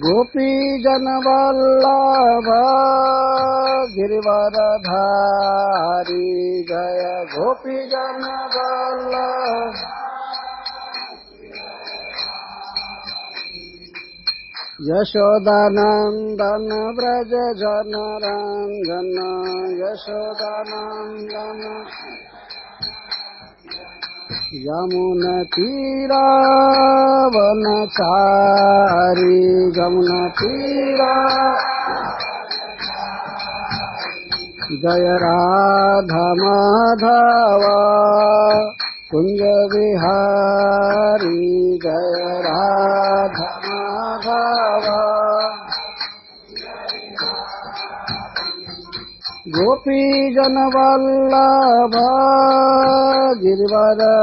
गोपी जन वल्लभ गिरिवरधारी जय गोपी जन वल्लभ। यशोदानंदन व्रज जन रंजन यशोदानंदन। यमुना तीरा वनचारी यमुना तीरा। जय राधा माधव कुंज विहारी जय राधा माधव। गोपी जन वल्लभ गिरिवरधारी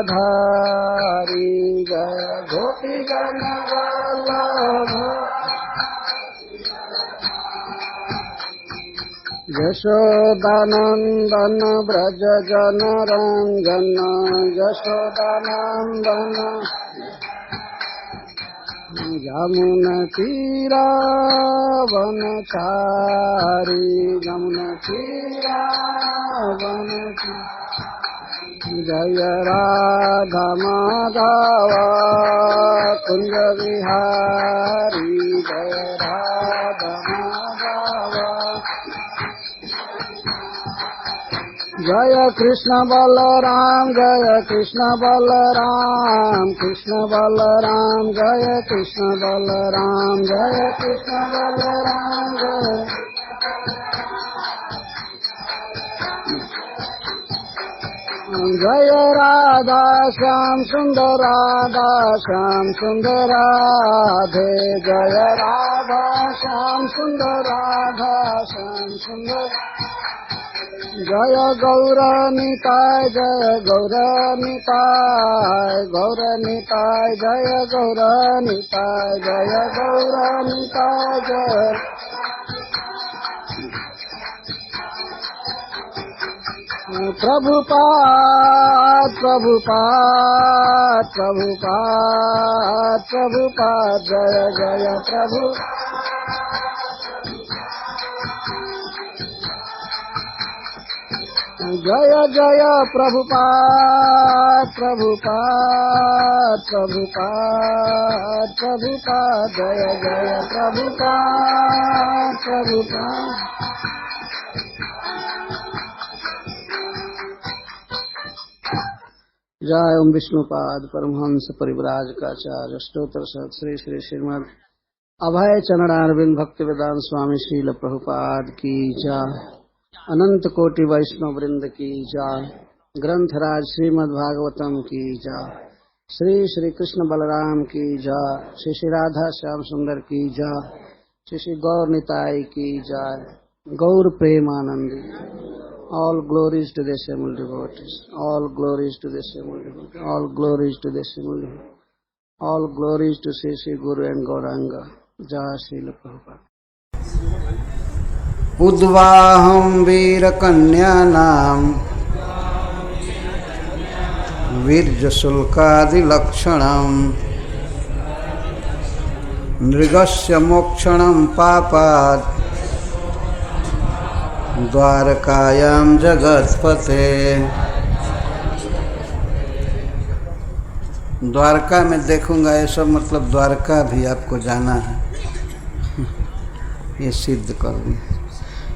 जय गोपी जन वल्लभ। यशोदानंदन व्रज जन रंजन यशोदानंदन। यमुना तीरा वनचारी यमुना तीरा वनचारी। जय राधा माधव कुंज विहारी जय राधा माधव। जय कृष्ण बलराम जय कृष्ण बलराम कृष्ण बलराम जय कृष्ण बलराम जय कृष्ण बलराम जय। जय राधा श्याम सुंदर राधा श्याम सुंदर राधे जय राधा श्याम सुंदर राधा श्याम सुंदर। जय गौरनिताय जय गौरनिताय गौरनिताय जय गौरनिताय जय गौरनिताय जय। प्रभुपाद प्रभुपाद प्रभुपाद प्रभुपाद जय जय प्रभु। जय जय प्रभुपाद प्रभुपाद प्रभुपाद प्रभुपाद जय जय प्रभुपाद प्रभुपाद। जय ओम विष्णुपाद परमहंस परिव्राजकाचार्य स्तोत्र श्री श्री श्रीमद अभय चरणारविंद भक्ति वेदांत स्वामी श्रील प्रभुपाद की जय। अनंत कोटि वैष्णव वृंद की जय। ग्रंथराज श्रीमद् भागवतम की जय। श्री श्री कृष्ण बलराम की जय। श्री श्री राधा श्याम सुंदर की जय। श्री श्री गौर निताई की जय। गौर Premanandi. All glories to the assembled devotees. All glories to the assembled devotees. All glories to the assembled devotees. All glories to Sri Sri Guru and Gauranga. Jai Srila Prabhupada. उद्वाहं वीरकन्यानां वीर्यशुल्कादिलक्षणं मृगस्य मोक्षणं पापात् द्वारकायां जगत्पते। द्वारका में देखूंगा ये सब मतलब द्वारका भी आपको जाना है, ये सिद्ध कर दी।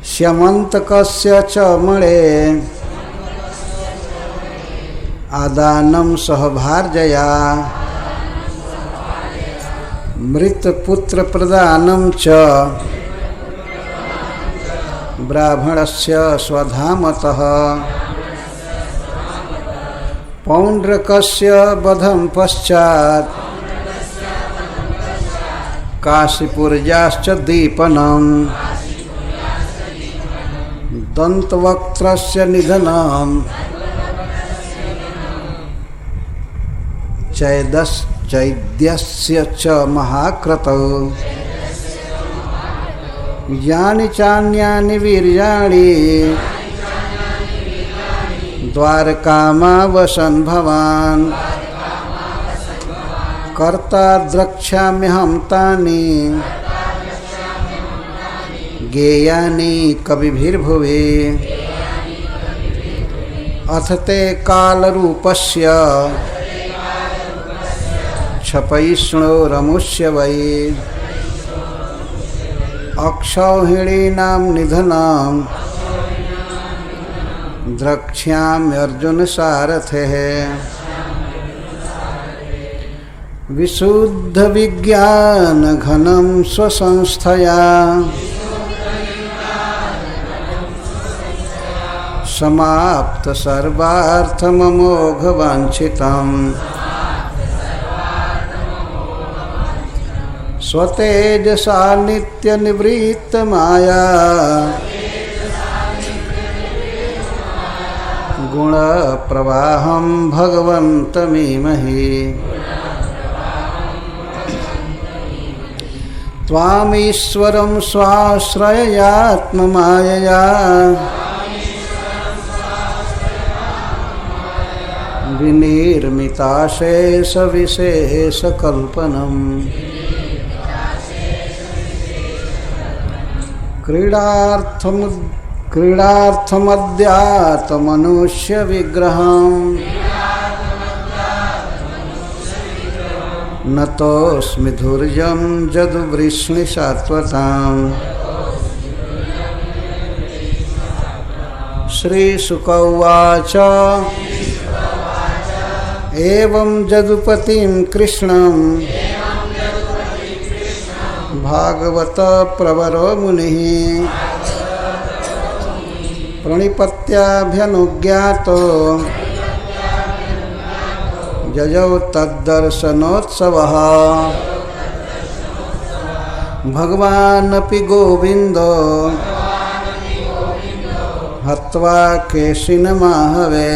श्यमंतकस्य च मणे आदानं सहभार्यया मृतपुत्र प्रदानं च ब्राह्मणस्य स्वधामतः पौंड्रकस्य वधं पश्चात् काशीपुर्याश्च दीपनं दन्तवक्त्रस्य निधनं चैद्यस्य च महाक्रतौ यानि चान्यानि वीर्याणि द्वारकामावसन् भवान् कर्ता द्रक्ष्याम्यहं तानि गेयानि कविभिर्भुवि अथ ते कालरूपस्य क्षपयिष्णोरमुष्य वै अक्षौहिणीनां निधनं द्रक्ष्याम्यर्जुनसारथेः विशुद्धविज्ञानघनं स्वसंस्थया समाप्तसर्वार्थममोघवाञ्छितम् स्वतेजसा नित्यनिवृत्तमाया गुणप्रवाहं भगवन्तमीमहि त्वामीश्वरं स्वाश्रयात्ममायया विनिर्मिताशेषविशेषकल्पनम् क्रीडार्थमध्यात्मनुष्यविग्रहम् नतोऽस्मि धुर्यं जदुवृष्णिसात्वताम् श्रीशुक उवाच एवं जदुपतिं कृष्णं भागवत प्रवरो मुनिः प्रणिपत्याभ्यनुज्ञातो जजौ तद्दर्शनोत्सवः भगवानपि गोविन्दो हत्वा केशिनमाहवे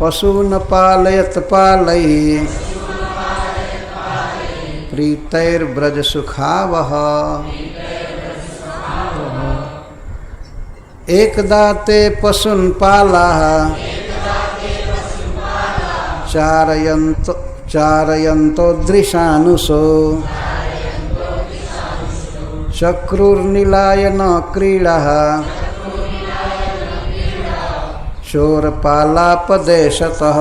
पशून् पालयत पालैः प्रीतैर्व्रजसुखावह एकदा ते पशून् पालाः चारयन्तो दृशानुसो चक्रुर्निलायन क्रीडाः चोरपालापदेशतः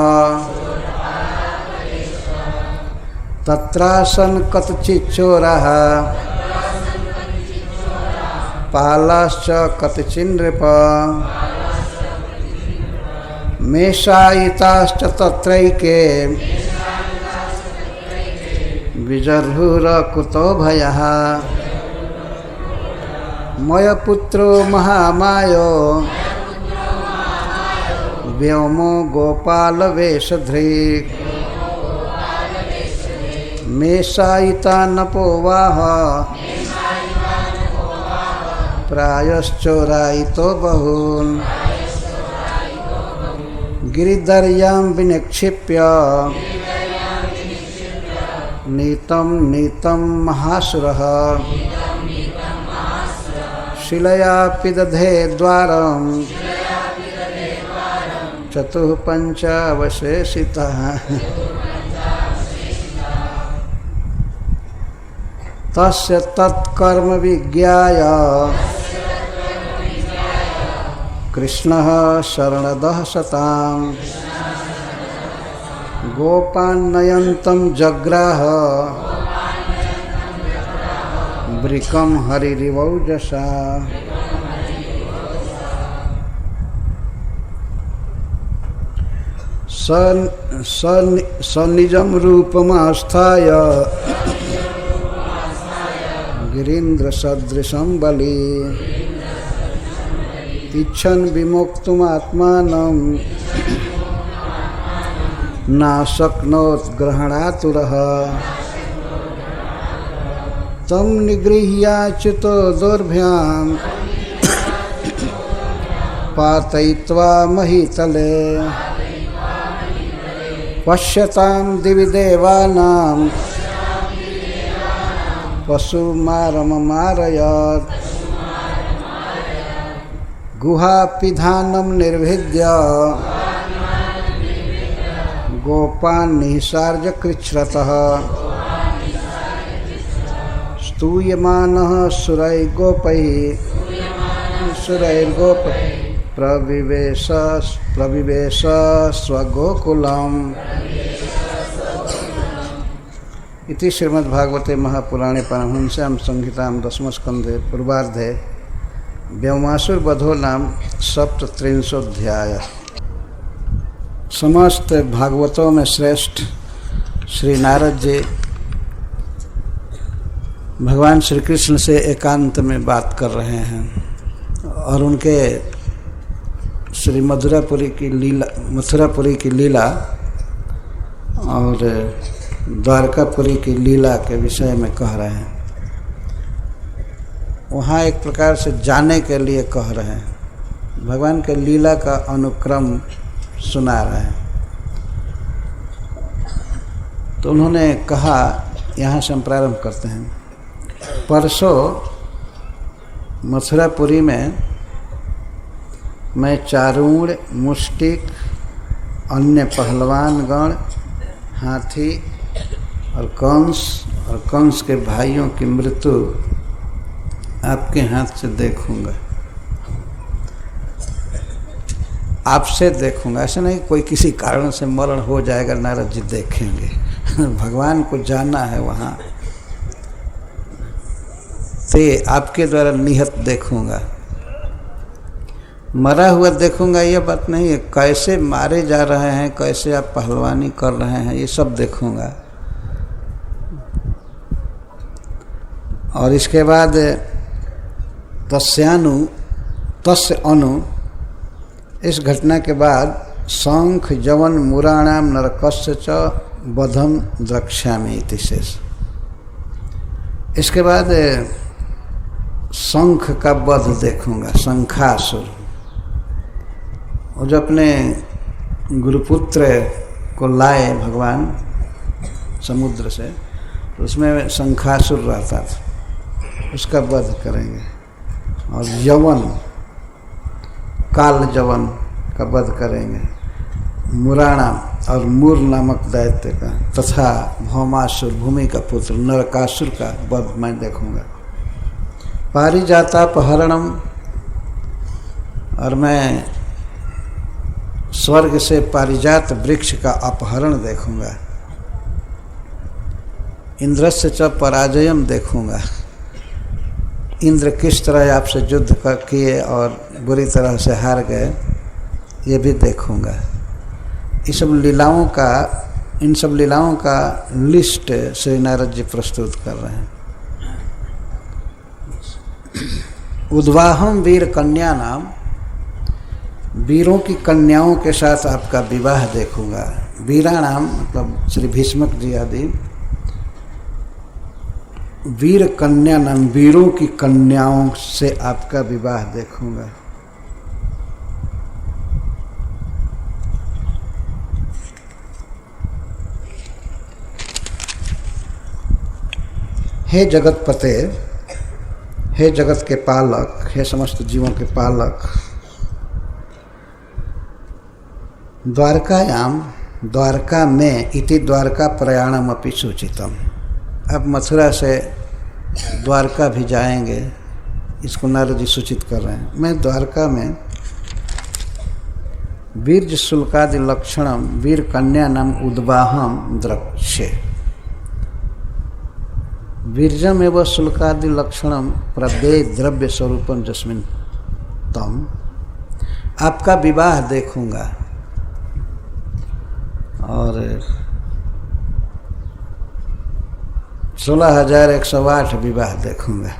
तत्रासन् कतचिच्चोराः पालाश्च कतचिन्नृप मेषायिताश्च तत्रैके विजर्हुरकुतो भयः मयपुत्रो महामायो व्योमो गोपालवेषधृक् मेषायिता नपोवाह प्रायश्चोरायितो बहून् गिरिदर्यां विनिक्षिप्य नीतं नीतं महासुरः शिलया पिदधे द्वारं चतुःपञ्चावशेषितः तस्य तत्कर्म विज्ञाय कृष्णः शरणदः सतां गोपान्नयन्तं जग्राह वृकं हरिरिवौजसा स निजं रूपमास्थाय गिरीन्द्रसदृशं बली इच्छन् विमोक्तुमात्मानं नाशक्नोत् ग्रहणातुरः तं निगृह्याच्युतो दोर्भ्यां पातयित्वा महीतले पश्यतां दिवि देवानां पशुमारममारयत् गुहापिधानम निर्भिद्य गोपान् निःसार्य कृच्छ्रतः स्तूयमानः सुरैर्गोपैः प्रविवेश स्वगोकुलम्। इति श्रीमद्भागवते महापुराणे पारमहंस्यां संहितां दशमस्कन्धे पूर्वार्धे व्योमासुर वधो नाम सप्तत्रिंशोऽध्याय। समस्त भागवतों में श्रेष्ठ श्री नारद जी भगवान श्री कृष्ण से एकांत में बात कर रहे हैं और उनके श्री मथुरापुरी की लीला और द्वारकापुरी की लीला के विषय में कह रहे हैं। वहाँ एक प्रकार से जाने के लिए कह रहे हैं, भगवान के लीला का अनुक्रम सुना रहे हैं। तो उन्होंने कहा, यहाँ से हम प्रारंभ करते हैं। परसों मथुरापुरी में मैं चारूण, मुष्टिक, अन्य पहलवान गण, हाथी और कंस के भाइयों की मृत्यु आपके हाथ से देखूंगा, आपसे देखूंगा। ऐसा नहीं कोई किसी कारण से मरण हो जाएगा, नारद जी देखेंगे। भगवान को जाना है वहाँ, ते आपके द्वारा निहत देखूंगा। मरा हुआ देखूंगा ये बात नहीं है, कैसे मारे जा रहे हैं, कैसे आप पहलवानी कर रहे हैं, ये सब देखूंगा। और इसके बाद तस्य अनु, इस घटना के बाद शंख जवन मुराणाम नरकस्य च वधम द्रक्ष्यामि इति शेष। इसके बाद शंख का वध देखूंगा, शंखासुर, और जो अपने गुरुपुत्र को लाए भगवान समुद्र से, तो उसमें शंखासुर रहता था, उसका वध करेंगे। और यवन, काल जवन का वध करेंगे, मुराणा और मूर नामक दैत्य का, तथा भौमासुर, भूमि का पुत्र नरकासुर का वध मैं देखूंगा। पारिजातापहरणम, और मैं स्वर्ग से पारिजात वृक्ष का अपहरण देखूंगा। इंद्रस्य च पराजयम देखूंगा, इंद्र किस तरह आपसे युद्ध किए और बुरी तरह से हार गए, ये भी देखूंगा। इन सब लीलाओं का लिस्ट श्री नारद जी प्रस्तुत कर रहे हैं। उद्वाहम वीर कन्या नाम, वीरों की कन्याओं के साथ आपका विवाह देखूंगा। वीरा नाम मतलब श्री भीष्मक जी आदि, वीर कन्या नाम, वीरों की कन्याओं से आपका विवाह देखूंगा। हे जगतपते, हे जगत के पालक, हे समस्त जीवों के पालक, द्वारकायाम, द्वारका में, इति द्वारका प्रयाणम अपि सूचितम। अब मथुरा से द्वारका भी जाएंगे, इसको नारद जी सूचित कर रहे हैं। मैं द्वारका में वीर्य शुल्कादि लक्षणम वीर कन्या नाम उद्वाहम द्रक्ष्ये, वीर्यम एवं शुल्कादि लक्षणम प्रदेय द्रव्य स्वरूपम जस्मिन तम, आपका विवाह देखूंगा। और 16,108 विवाह देखूंगा।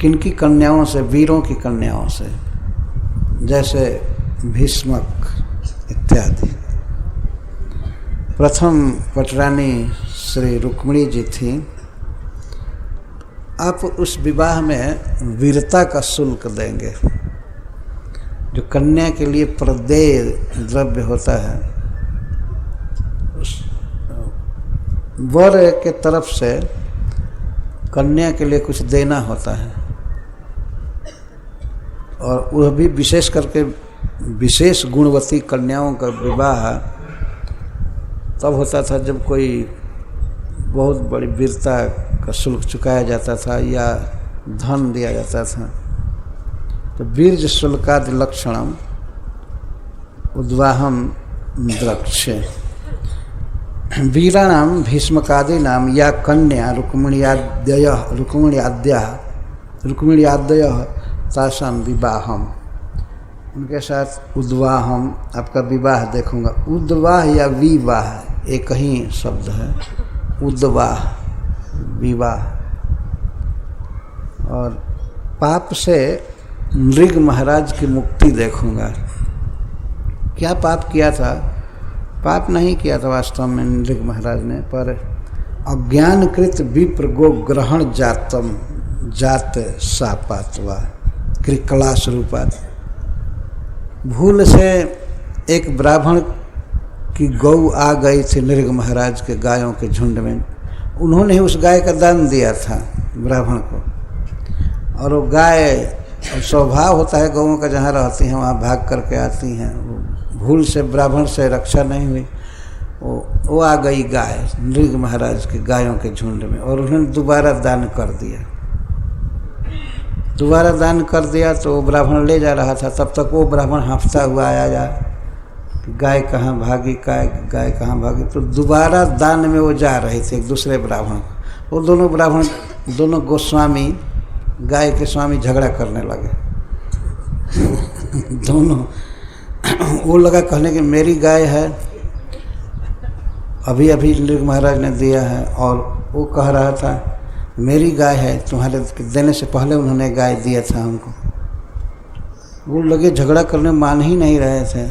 किनकी कन्याओं से? वीरों की कन्याओं से, जैसे भीष्मक इत्यादि। प्रथम पटरानी श्री रुक्मिणी जी थी। आप उस विवाह में वीरता का शुल्क देंगे, जो कन्या के लिए प्रदेय द्रव्य होता है, उस वर के तरफ से कन्या के लिए कुछ देना होता है। और वह भी विशेष करके विशेष गुणवती कन्याओं का विवाह तब होता था जब कोई बहुत बड़ी वीरता का शुल्क चुकाया जाता था या धन दिया जाता था। तो वीर्य शुल्कादि लक्षणम उद्वाहम द्रक्ष्य वीराणाम भीष्मकादीनाम या कन्या रुक्मिण्याद्य तासाम विवाहम, उनके साथ उद्वाहम आपका विवाह देखूंगा। उद्वाह या विवाह एक ही शब्द है, उद्वाह विवाह। और पाप से नृग महाराज की मुक्ति देखूंगा। क्या पाप किया था? पाप नहीं किया था वास्तव में नृग महाराज ने, पर अज्ञानकृत विप्र गो ग्रहण जातम जात सापात्वा कृकलाश रूपात, भूल से एक ब्राह्मण की गौ आ गई थी नृग महाराज के गायों के झुंड में। उन्होंने ही उस गाय का दान दिया था ब्राह्मण को, और वो गाय, स्वभाव होता है गौओं का जहाँ रहती हैं वहाँ भाग करके आती हैं। भूल से ब्राह्मण से रक्षा नहीं हुई, वो आ गई गाय नृग महाराज के गायों के झुंड में, और उन्होंने दोबारा दान कर दिया। दोबारा दान कर दिया तो वो ब्राह्मण ले जा रहा था, तब तक वो ब्राह्मण हाँफता हुआ आया कि गाय कहाँ भागी, गाय कहाँ भागी। तो दोबारा दान में वो जा रहे थे एक दूसरे ब्राह्मण को। वो दोनों ब्राह्मण, दोनों गोस्वामी, गाय के स्वामी झगड़ा करने लगे। दोनों, वो लगा कहने कि मेरी गाय है, अभी अभी नृग महाराज ने दिया है, और वो कह रहा था मेरी गाय है, तुम्हारे देने से पहले उन्होंने गाय दिया था हमको। वो लगे झगड़ा करने, मान ही नहीं रहे थे।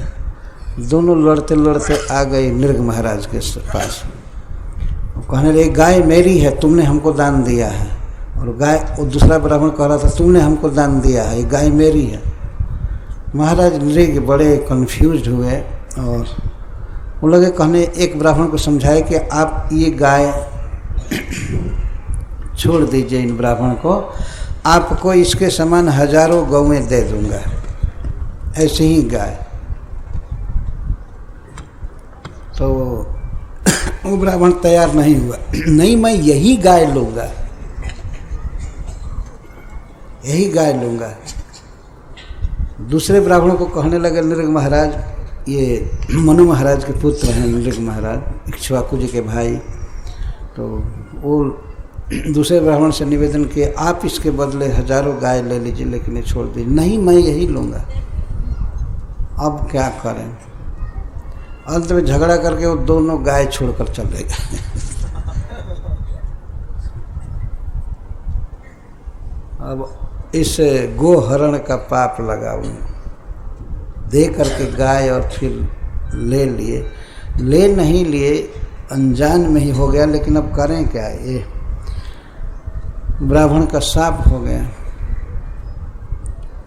दोनों लड़ते लड़ते आ गए नृग महाराज के पास। वो कहने लगे गाय मेरी है, तुमने हमको दान दिया है। और गाय, वो दूसरा ब्राह्मण कह रहा था तुमने हमको दान दिया है, ये गाय मेरी है। महाराज नृग बड़े कन्फ्यूज हुए और वो लगे कहने, एक ब्राह्मण को समझाए कि आप ये गाय छोड़ दीजिए इन ब्राह्मण को, आपको इसके समान हजारों गौएं दे दूंगा, ऐसे ही गाय। तो वो ब्राह्मण तैयार नहीं हुआ, नहीं मैं यही गाय लूंगा, यही गाय लूंगा। दूसरे ब्राह्मणों को कहने लगे नृग महाराज, ये मनु महाराज के पुत्र हैं नृग महाराज, इक्ष्वाकु जी के भाई। तो वो दूसरे ब्राह्मण से निवेदन किए आप इसके बदले हजारों गाय ले लीजिए, लेकिन ये छोड़ दीजिए। नहीं मैं यही लूँगा। अब क्या करें? अंत में झगड़ा करके वो दोनों गाय छोड़कर चले गए। अब इस गोहरण का पाप लगा उन्हें, दे करके गाय और फिर ले लिए, ले नहीं लिए, अनजान में ही हो गया। लेकिन अब करें क्या? ये ब्राह्मण का शाप हो गया।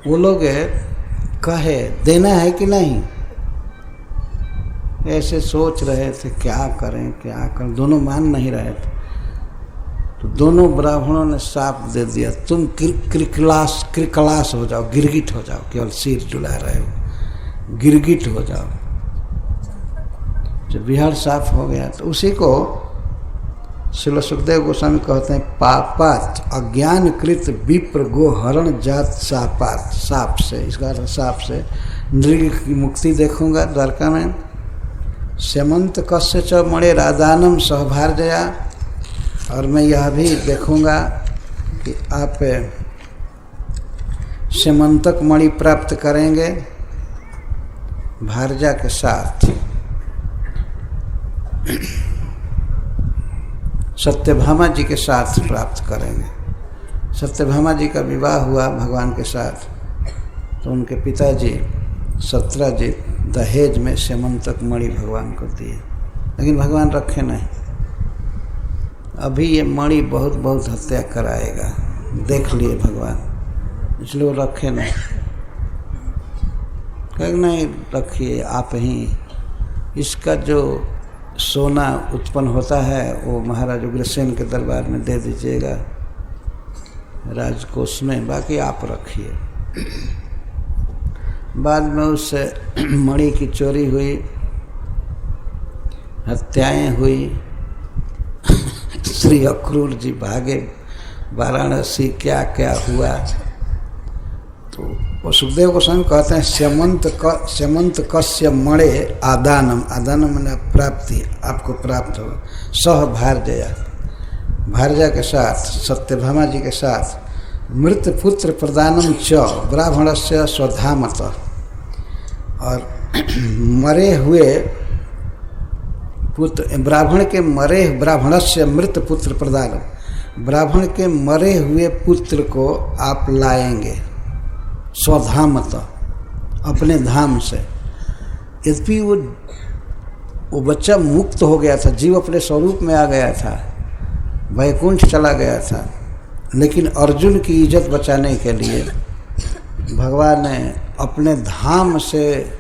वो लोग कहे देना है कि नहीं, ऐसे सोच रहे थे क्या करें क्या करें, दोनों मान नहीं रहे थे। तो दोनों ब्राह्मणों ने शाप दे दिया, तुम क्रिकलाश हो जाओ, गिरगिट हो जाओ, केवल सिर डुला रहे हो, गिरगिट हो जाओ। जब बिहार साफ हो गया तो उसी को श्रील सुखदेव गोस्वामी कहते हैं पापात अज्ञानकृत विप्र गोहरण जात सापात, साप से, इसका साप से नृग की मुक्ति देखूंगा द्वारका में। स्यमंत कस्य च मणे राधानम सहभार्जया, और मैं यह भी देखूंगा कि आप स्यमंतक मणि प्राप्त करेंगे भारजा के साथ। सत्यभामा जी के साथ प्राप्त करेंगे। सत्यभामा जी का विवाह हुआ भगवान के साथ, तो उनके पिताजी सत्राजित दहेज में स्यमंतक मणि भगवान को दिए, लेकिन भगवान रखे नहीं। अभी ये मणि बहुत बहुत हत्या कराएगा, देख लिए भगवान, इसलिए वो रखे नहीं। कह नहीं रखिए आप ही, इसका जो सोना उत्पन्न होता है वो महाराज उग्रसेन के दरबार में दे दीजिएगा राजकोष में, बाकी आप रखिए। बाद में उससे मणि की चोरी हुई, हत्याएं हुई, श्री अक्रूर जी भागे वाराणसी, क्या क्या हुआ। तो वो सुखदेव गोस्वामी कहते हैं स्यमंत कस्य मणे आदानम, आदानम मैंने प्राप्ति, आपको प्राप्त हो। सह भारजया, भारजा के साथ, सत्यभामा जी के साथ, मृत पुत्र प्रदानम च ब्राह्मणस्य स्वधामत, और मरे हुए पुत्र, ब्राह्मणस्य मृत पुत्र प्रदान, ब्राह्मण के मरे हुए पुत्र को आप लाएंगे स्वधामत, अपने धाम से। यद्यपि वो बच्चा मुक्त हो गया था, जीव अपने स्वरूप में आ गया था, वैकुंठ चला गया था, लेकिन अर्जुन की इज्जत बचाने के लिए भगवान ने अपने धाम से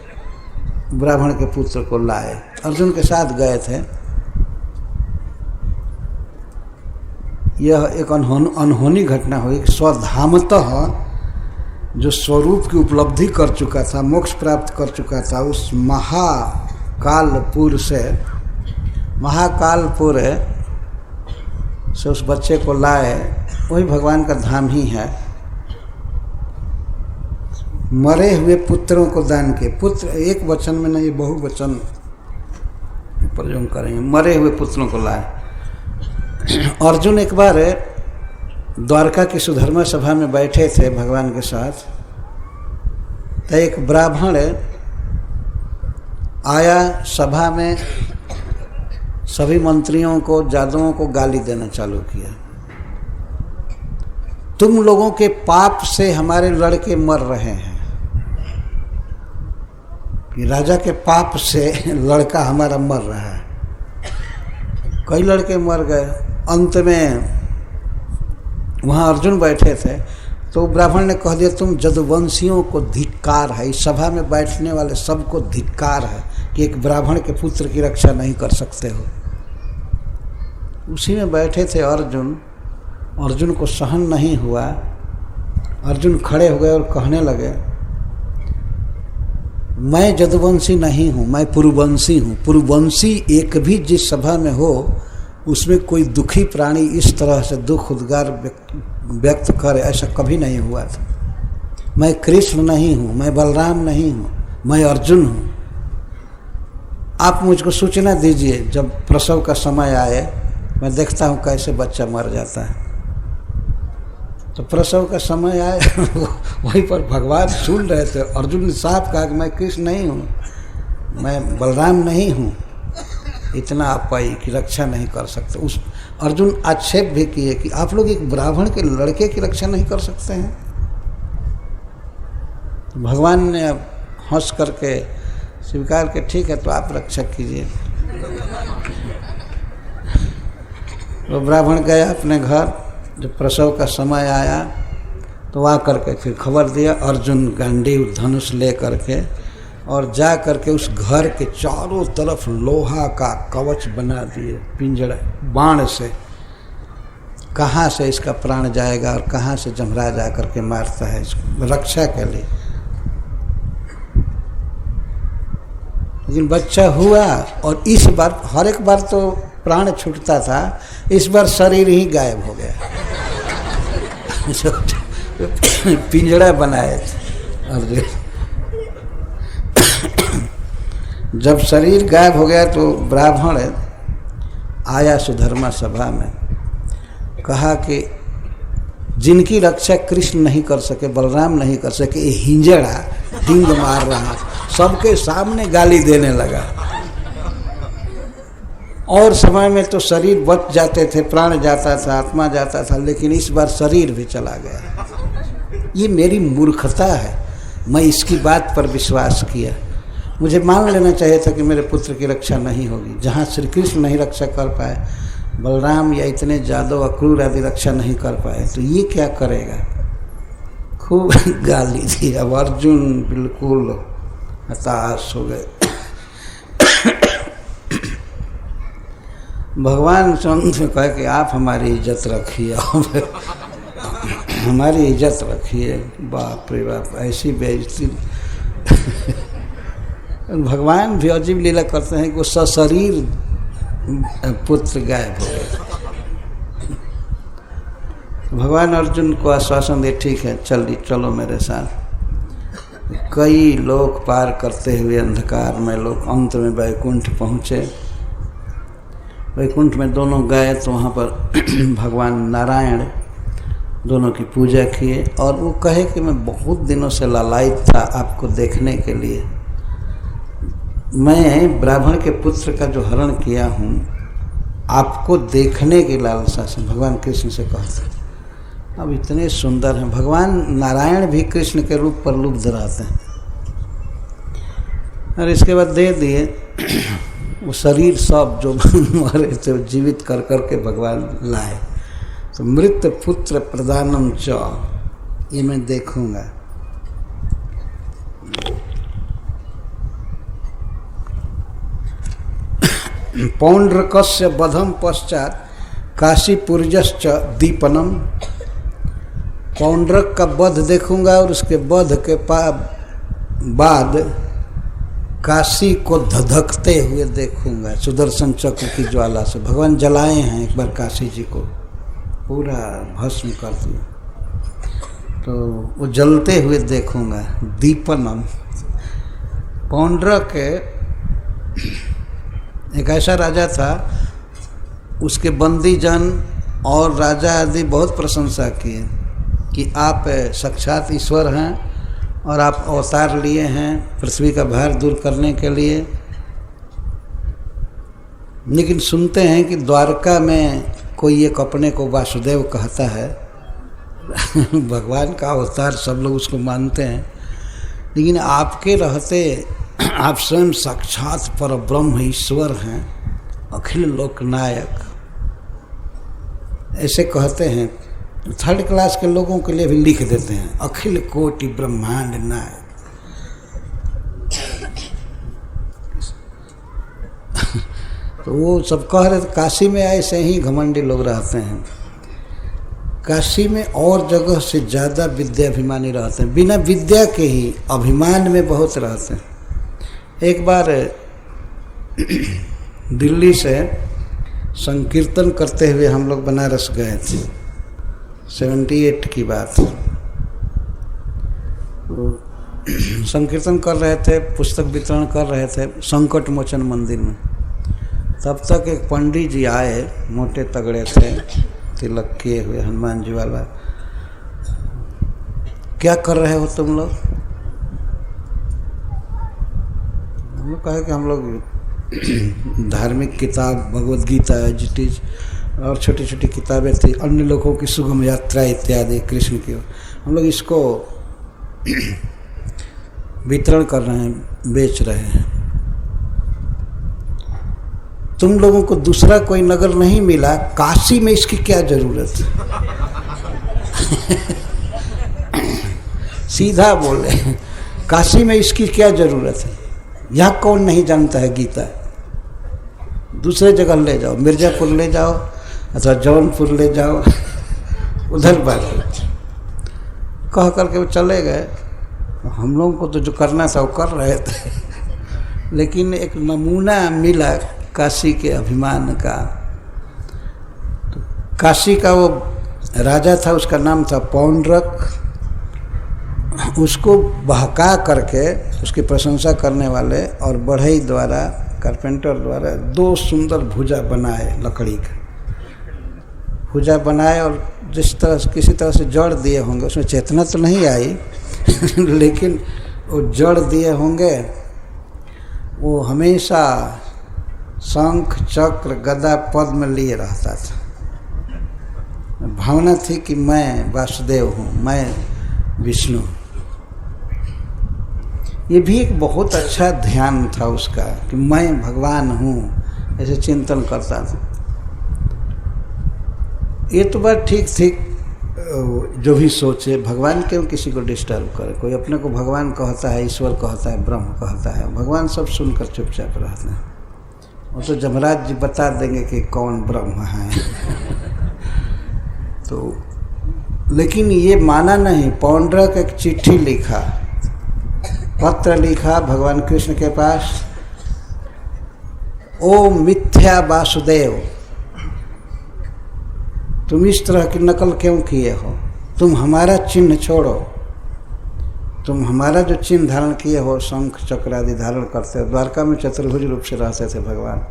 ब्राह्मण के पुत्र को लाए, अर्जुन के साथ गए थे। यह एक अनहोनी घटना हुई। स्वधामतः जो स्वरूप की उपलब्धि कर चुका था, मोक्ष प्राप्त कर चुका था, उस महाकालपुर से उस बच्चे को लाए, वही भगवान का धाम ही है। मरे हुए पुत्रों को दान के, पुत्र एक वचन में नहीं, बहुवचन प्रयोग करेंगे। मरे हुए पुत्रों को लाए। अर्जुन एक बार द्वारका की सुधर्मा सभा में बैठे थे भगवान के साथ, तो एक ब्राह्मण आया सभा में, सभी मंत्रियों को, जादुओं को गाली देना चालू किया। तुम लोगों के पाप से हमारे लड़के मर रहे हैं, कि राजा के पाप से लड़का हमारा मर रहा है। कई लड़के मर गए। अंत में वहाँ अर्जुन बैठे थे, तो ब्राह्मण ने कह दिया, तुम जदुवंशियों को धिक्कार है, इस सभा में बैठने वाले सबको धिक्कार है कि एक ब्राह्मण के पुत्र की रक्षा नहीं कर सकते हो। उसी में बैठे थे अर्जुन। अर्जुन को सहन नहीं हुआ, अर्जुन खड़े हो गए और कहने लगे, मैं जदुवंशी नहीं हूँ, मैं पुरुवंशी हूँ। पुरुवंशी एक भी जिस सभा में हो, उसमें कोई दुखी प्राणी इस तरह से दुख उद्गार व्यक्त करे, ऐसा कभी नहीं हुआ था। मैं कृष्ण नहीं हूँ, मैं बलराम नहीं हूँ, मैं अर्जुन हूँ। आप मुझको सूचना दीजिए, जब प्रसव का समय आए, मैं देखता हूँ कैसे बच्चा मर जाता है। तो प्रसव का समय आए, वहीं पर भगवान सुन रहे थे। अर्जुन ने साफ कहा कि मैं कृष्ण नहीं हूँ, मैं बलराम नहीं हूँ, इतना आप पाई की रक्षा नहीं कर सकते। उस अर्जुन आक्षेप भी किए कि आप लोग एक ब्राह्मण के लड़के की रक्षा नहीं कर सकते हैं। तो भगवान ने अब हंस करके स्वीकार के, ठीक है तो आप रक्षा कीजिए। तो ब्राह्मण गया अपने घर। जब प्रसव का समय आया तो आ करके फिर खबर दिया, अर्जुन गांडीव धनुष ले करके और जा करके उस घर के चारों तरफ लोहा का कवच बना दिए, पिंजड़ा बाण से। कहाँ से इसका प्राण जाएगा और कहाँ से जमराज जा करके मारता है इसको, रक्षा के लिए। लेकिन बच्चा हुआ, और इस बार, हर एक बार तो प्राण छूटता था, इस बार शरीर ही गायब हो गया। पिंजड़ा बनाए थे अर्जुन। जब शरीर गायब हो गया तो ब्राह्मण आया सुधर्मा सभा में, कहा कि जिनकी रक्षा कृष्ण नहीं कर सके, बलराम नहीं कर सके, ये हिंजड़ा डिंग मार रहा, सबके सामने गाली देने लगा। और समय में तो शरीर बच जाते थे, प्राण जाता था, आत्मा जाता था, लेकिन इस बार शरीर भी चला गया। ये मेरी मूर्खता है, मैं इसकी बात पर विश्वास किया। मुझे मान लेना चाहिए था कि मेरे पुत्र की रक्षा नहीं होगी। जहाँ श्री कृष्ण नहीं रक्षा कर पाए, बलराम या इतने जादव अक्रूर आदि रक्षा नहीं कर पाए, तो ये क्या करेगा। खूब गाली दी। अब अर्जुन बिल्कुल हताश हो गए। भगवान चंद्र से कहे कि आप हमारी इज्जत रखिए, हमारी इज्जत रखिए। बाप रे बाप, ऐसी बेइज्जती। भगवान भी अजीब लीला करते हैं कि वो सशरीर पुत्र गायब हो गए। भगवान अर्जुन को आश्वासन दे, ठीक है चलो मेरे साथ। कई लोक पार करते हुए अंधकार में लोग अंत में वैकुंठ पहुँचे। वैकुंठ में दोनों गए तो वहाँ पर भगवान नारायण दोनों की पूजा किए और वो कहे कि मैं बहुत दिनों से लालायित था आपको देखने के लिए। मैं ब्राह्मण के पुत्र का जो हरण किया हूँ आपको देखने की लालसा से भगवान कृष्ण से कहते हैं। अब इतने सुंदर हैं भगवान नारायण भी कृष्ण के रूप पर लुब्ध रहते हैं। और इसके बाद दे दिए वो शरीर सब जो मरे थे जीवित कर करके भगवान लाए। तो मृत पुत्र प्रदानम च, ये मैं देखूंगा। पौंड्रकस्य वधम पश्चात काशीपुर्यश्च दीपनम। पौंड्रक का वध देखूंगा और उसके वध के बाद काशी को धधकते हुए देखूंगा सुदर्शन चक्र की ज्वाला से। भगवान जलाए हैं एक बार काशी जी को, पूरा भस्म कर दिया, तो वो जलते हुए देखूंगा। दीपनम। पौंड्रक एक ऐसा राजा था, उसके बंदी जन और राजा आदि बहुत प्रशंसा किए कि आप साक्षात ईश्वर हैं और आप अवतार लिए हैं पृथ्वी का भार दूर करने के लिए। लेकिन सुनते हैं कि द्वारका में कोई एक अपने को वासुदेव कहता है भगवान का अवतार, सब लोग उसको मानते हैं। लेकिन आपके रहते आप स्वयं साक्षात पर ब्रह्म ईश्वर हैं, अखिल लोकनायक, ऐसे कहते हैं। थर्ड क्लास के लोगों के लिए भी लिख देते हैं अखिल कोटि ब्रह्मांड नायक। तो वो सब कह रहे थे। काशी में ऐसे ही घमंडी लोग रहते हैं। काशी में और जगह से ज़्यादा विद्याभिमानी रहते हैं, बिना विद्या के ही अभिमान में बहुत रहते हैं। एक बार दिल्ली से संकीर्तन करते हुए हम लोग बनारस गए थे, 78 की बात। संकीर्तन कर रहे थे, पुस्तक वितरण कर रहे थे संकट मोचन मंदिर में। तब तक एक पंडित जी आए, मोटे तगड़े थे, तिलक किए हुए, हनुमान जी वाला। क्या कर रहे हो तुम लोग? हम लोग कहे कि हम लोग धार्मिक किताब भगवद गीता एजिटीज और छोटी छोटी किताबें थी, अन्य लोगों की सुगम यात्रा इत्यादि कृष्ण की, हम लोग इसको वितरण कर रहे हैं, बेच रहे हैं। तुम लोगों को दूसरा कोई नगर नहीं मिला, काशी में इसकी क्या जरूरत सीधा बोले, काशी में इसकी क्या जरूरत है? यहाँ कौन नहीं जानता है गीता? दूसरे जगह ले जाओ, मिर्जापुर ले जाओ अथवा जौनपुर ले जाओ, उधर बात। कह करके वो चले गए। हम लोगों को तो जो करना था वो कर रहे थे, लेकिन एक नमूना मिला काशी के अभिमान का। तो काशी का वो राजा था, उसका नाम था पौंड्रक। उसको बहका करके उसकी प्रशंसा करने वाले और बढ़ई द्वारा, कारपेंटर द्वारा 2 सुंदर भुजा बनाए, लकड़ी का भुजा बनाए और जिस तरह से किसी तरह से जड़ दिए होंगे, उसमें चेतना तो नहीं आई लेकिन वो जड़ दिए होंगे। वो हमेशा शंख चक्र गदा पद्म लिए रहता था। भावना थी कि मैं वासुदेव हूँ, मैं विष्णु। ये भी एक बहुत अच्छा ध्यान था उसका कि मैं भगवान हूँ, ऐसे चिंतन करता था। ये तो बात ठीक थी, जो भी सोचे, भगवान क्यों किसी को डिस्टर्ब करे? कोई अपने को भगवान कहता है, ईश्वर कहता है, ब्रह्म कहता है, भगवान सब सुनकर चुपचाप रहते हैं। वो तो जमराज जी बता देंगे कि कौन ब्रह्म है तो लेकिन ये माना नहीं। पौंड्रक एक चिट्ठी लिखा पत्र लिखा भगवान कृष्ण के पास, ओ मिथ्या वासुदेव, तुम इस तरह की नकल क्यों किए हो? तुम हमारा चिन्ह छोड़ो, तुम हमारा जो चिन्ह धारण किए हो, शंख चक्र आदि धारण करते हो, द्वारका में चतुर्भुज रूप से रहते थे भगवान,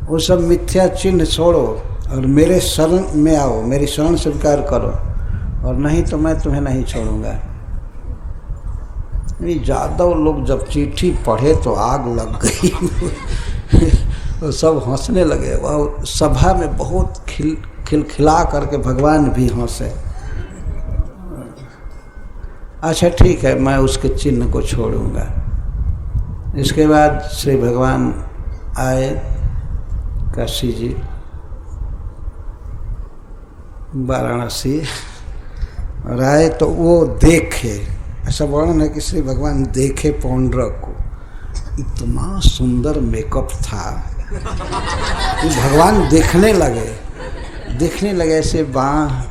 वो सब मिथ्या चिन्ह छोड़ो और मेरे शरण में आओ, मेरी शरण स्वीकार करो, और नहीं तो मैं तुम्हें नहीं छोड़ूंगा। यादव लोग जब चिट्ठी पढ़े तो आग लग गई तो सब हंसने लगे, वह सभा में बहुत खिलखिला करके भगवान भी हंसे। अच्छा ठीक है, मैं उसके चिन्ह को छोड़ूंगा। इसके बाद श्री भगवान आए काशी जी, वाराणसी, और आए तो वो देखे, ऐसा वर्णन है कि श्री भगवान देखे पौंड्रक को, इतना सुंदर मेकअप था। भगवान देखने लगे ऐसे बाँह,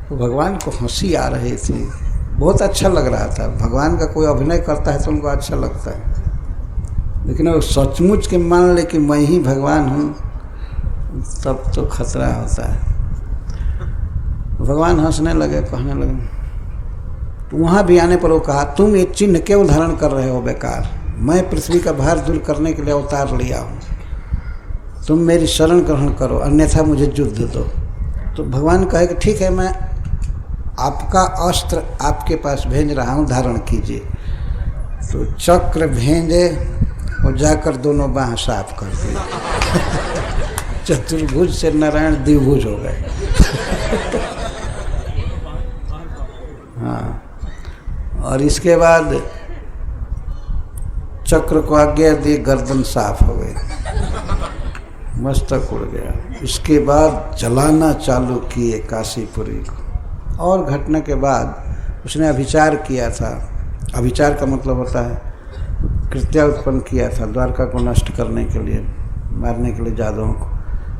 तो भगवान को हंसी आ रही थी, बहुत अच्छा लग रहा था। भगवान का कोई अभिनय करता है तो उनको अच्छा लगता है, लेकिन वो सचमुच के मान ले कि मैं ही भगवान हूँ, तब तो खतरा होता है। भगवान हंसने लगे, कहने लगे, तो वहाँ भी आने पर वो कहा, तुम ये चिन्ह क्यों धारण कर रहे हो बेकार? मैं पृथ्वी का भार दूर करने के लिए अवतार लिया हूँ, तुम मेरी शरण ग्रहण करो, अन्यथा मुझे युद्ध दो। तो भगवान कहे कि ठीक है, मैं आपका अस्त्र आपके पास भेज रहा हूँ, धारण कीजिए। तो चक्र भेजे और जाकर दोनों बाँह साफ कर दिए। चतुर्भुज से नारायण द्विभुज हो गए। हाँ, और इसके बाद चक्र को आज्ञा दी, गर्दन साफ हो गई, मस्तक उड़ गया। इसके बाद जलाना चालू किए काशीपुरी को। और घटना के बाद उसने अभिचार किया था। अभिचार का मतलब होता है कृत्या उत्पन्न किया था द्वारका को नष्ट करने के लिए, मारने के लिए जादवों को।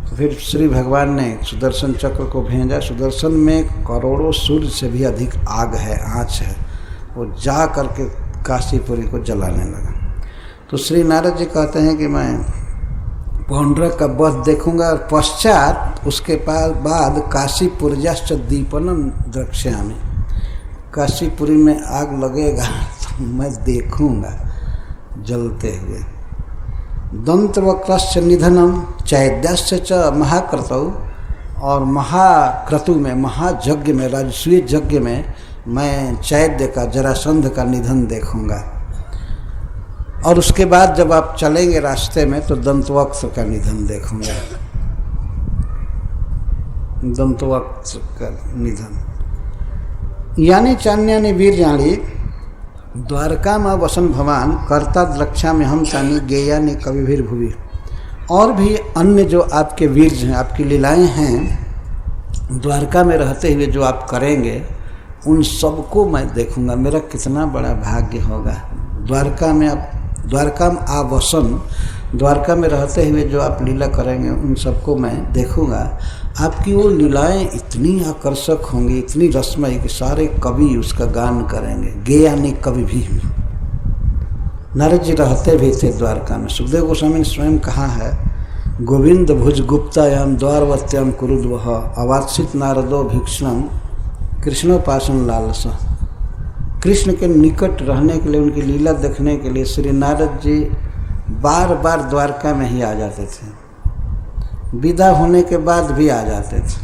तो फिर श्री भगवान ने सुदर्शन चक्र को भेजा। सुदर्शन में करोड़ों सूर्य से भी अधिक आग है, आँच है, वो जा करके काशीपुरी को जलाने लगा। तो श्री नारद जी कहते हैं कि मैं पौंड्रक का वध देखूंगा और पश्चात उसके बाद काशीपुरजाश्च दीपनम द्रक्ष्यामि, काशीपुरी में आग लगेगा तो मैं देखूंगा जलते हुए। दंतवक्रस्य निधनम चैद्यस्य च महाक्रतौ, और महाक्रतु में, महायज्ञ में, राजसूय यज्ञ में मैं चैद्य का, जरासंध का निधन देखूंगा। और उसके बाद जब आप चलेंगे रास्ते में तो दंतवक्र का निधन देखूंगा, दंतवक्र का निधन। यानी चान्यानि वीर्याणि द्वारका में वसन भवान कर्ता द्रक्षा में हम तानी गेयानि कविभिर्भुवि। और भी अन्य जो आपके वीर हैं, आपकी लीलाएं हैं, द्वारका में रहते हुए जो आप करेंगे, उन सबको मैं देखूंगा। मेरा कितना बड़ा भाग्य होगा। द्वारका में आप, द्वारका में आवसन, द्वारका में रहते हुए जो आप लीला करेंगे, उन सबको मैं देखूंगा। आपकी वो लीलाएं इतनी आकर्षक होंगी, इतनी रसमयी कि सारे कवि उसका गान करेंगे। गेयानि कवि भी। नारद जी रहते भी थे द्वारका में। सुखदेव गोस्वामी ने स्वयं कहा है, गोविंद भुज गुप्तायाम द्वारवत्याम कुरुद्वह अवात्सित नारदो भिक्षणम कृष्णोपासन लालसा। कृष्ण के निकट रहने के लिए, उनकी लीला देखने के लिए श्री नारद जी बार बार द्वारका में ही आ जाते थे। विदा होने के बाद भी आ जाते थे।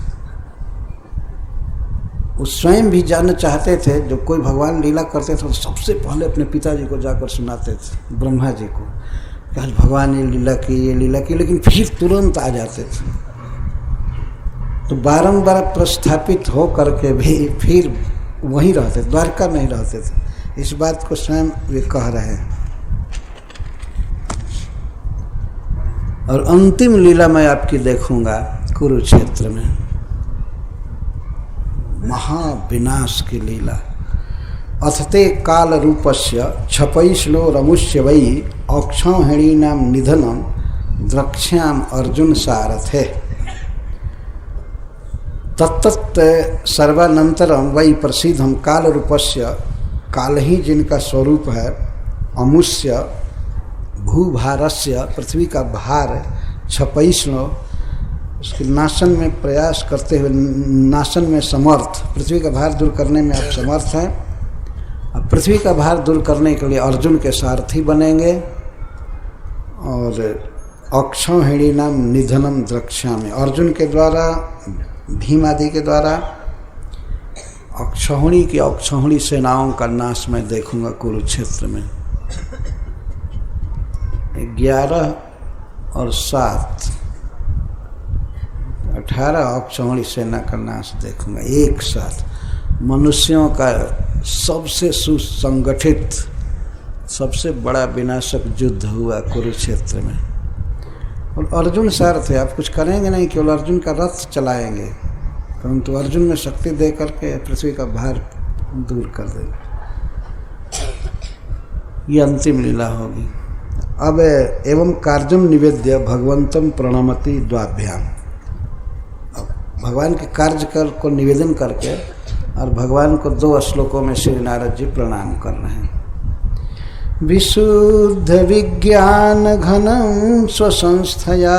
वो स्वयं भी जानना चाहते थे, जब कोई भगवान लीला करते थे तो सबसे पहले अपने पिताजी को जाकर सुनाते थे, ब्रह्मा जी को, कि आज भगवान ये लीला की, ये लीला की, लेकिन फिर तुरंत आ जाते थे। तो बारंबार प्रस्थापित हो करके भी फिर वहीं रहते, द्वारका में ही रहते थे। इस बात को स्वयं वे कह रहे हैं। और अंतिम लीला मैं आपकी देखूंगा कुरुक्षेत्र में, महाविनाश की लीला। अथते काल रूपस्य छपैश्लो रमुष्य वै औक्षौहिणीनाम निधनम द्रक्ष्याम अर्जुन सारथे। तत्तत् सर्वानंतरम वै प्रसिद्धम काल रूपस्य काल ही जिनका स्वरूप है, अमुष्य भूभारस्य, पृथ्वी का भार, क्षपयिष्णो, उसके नाशन में प्रयास करते हुए, नाशन में समर्थ, पृथ्वी का भार दूर करने में आप समर्थ हैं। अब पृथ्वी का भार दूर करने के लिए अर्जुन के सारथी बनेंगे। और अक्षौहिणी नाम निधनम द्रक्ष्यामि, अर्जुन के द्वारा, भीम आदि के द्वारा अक्षौहिणी की अक्षौहिणी सेनाओं का नाश मैं देखूंगा कुरुक्षेत्र में। 11 और 7, 18 अक्षौहिणी सेना का नाश देखूंगा एक साथ। मनुष्यों का सबसे सुसंगठित, सबसे बड़ा विनाशक युद्ध हुआ कुरुक्षेत्र में। और अर्जुन सारथ है, आप कुछ करेंगे नहीं, केवल अर्जुन का रथ चलाएंगे, परंतु अर्जुन में शक्ति दे करके पृथ्वी का भार दूर कर देंगे। ये अंतिम लीला होगी। अब एवं कार्यम निवेद्य भगवंतम प्रणमति द्वाभ्याम, भगवान के कार्य को निवेदन करके और भगवान को 2 श्लोकों में श्री नारद जी प्रणाम कर रहे हैं। विशुद्ध विज्ञान घनम स्वसंस्थया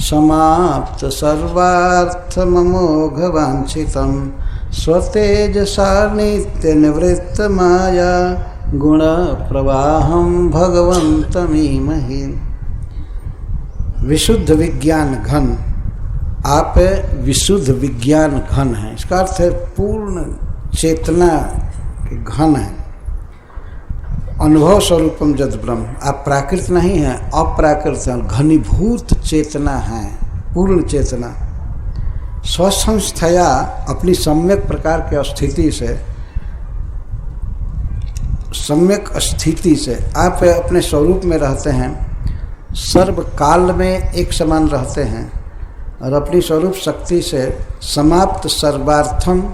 समाप्त सर्वार्थ ममोघ वांछितम स्वतेजसा नित्य निवृत्त माया गुण प्रवाहम भगवंतमीमहि। विशुद्ध विज्ञान घन, आप विशुद्ध विज्ञान घन हैं, इसका अर्थ है पूर्ण चेतना के घन है। अनुभव स्वरूपम जद ब्रह्म, आप प्राकृत नहीं हैं, अप्राकृत हैं, घनीभूत चेतना है, पूर्ण चेतना। स्वसंस्थया, अपनी सम्यक प्रकार के स्थिति से, सम्यक स्थिति से आप अपने स्वरूप में रहते हैं, सर्व काल में एक समान रहते हैं और अपनी स्वरूप शक्ति से समाप्त सर्वार्थम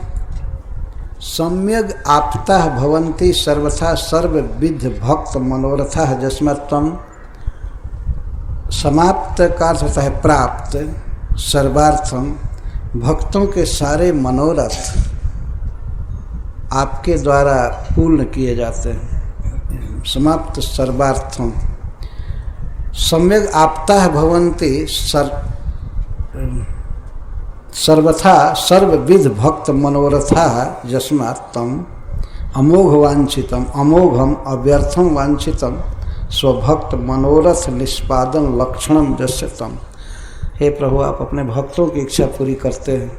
सम्यग आपता भवन्ति सर्वथा सर्वविध भक्त मनोरथा जस्मत्वम। समाप्त का अर्थ होता है प्राप्त, सर्वार्थम भक्तों के सारे मनोरथ आपके द्वारा पूर्ण किए जाते हैं। समाप्त सर्वार्थम सम्यग आपता भवन्ति सर्वथा सर्वविध भक्त मनोरथा यस्मात् तम अमोघ वांछितम, अमोघम अव्यर्थम वांछितम स्वभक्त मनोरथ निष्पादन लक्षणम जस्य तम। हे प्रभु, आप अपने भक्तों की इच्छा पूरी करते हैं।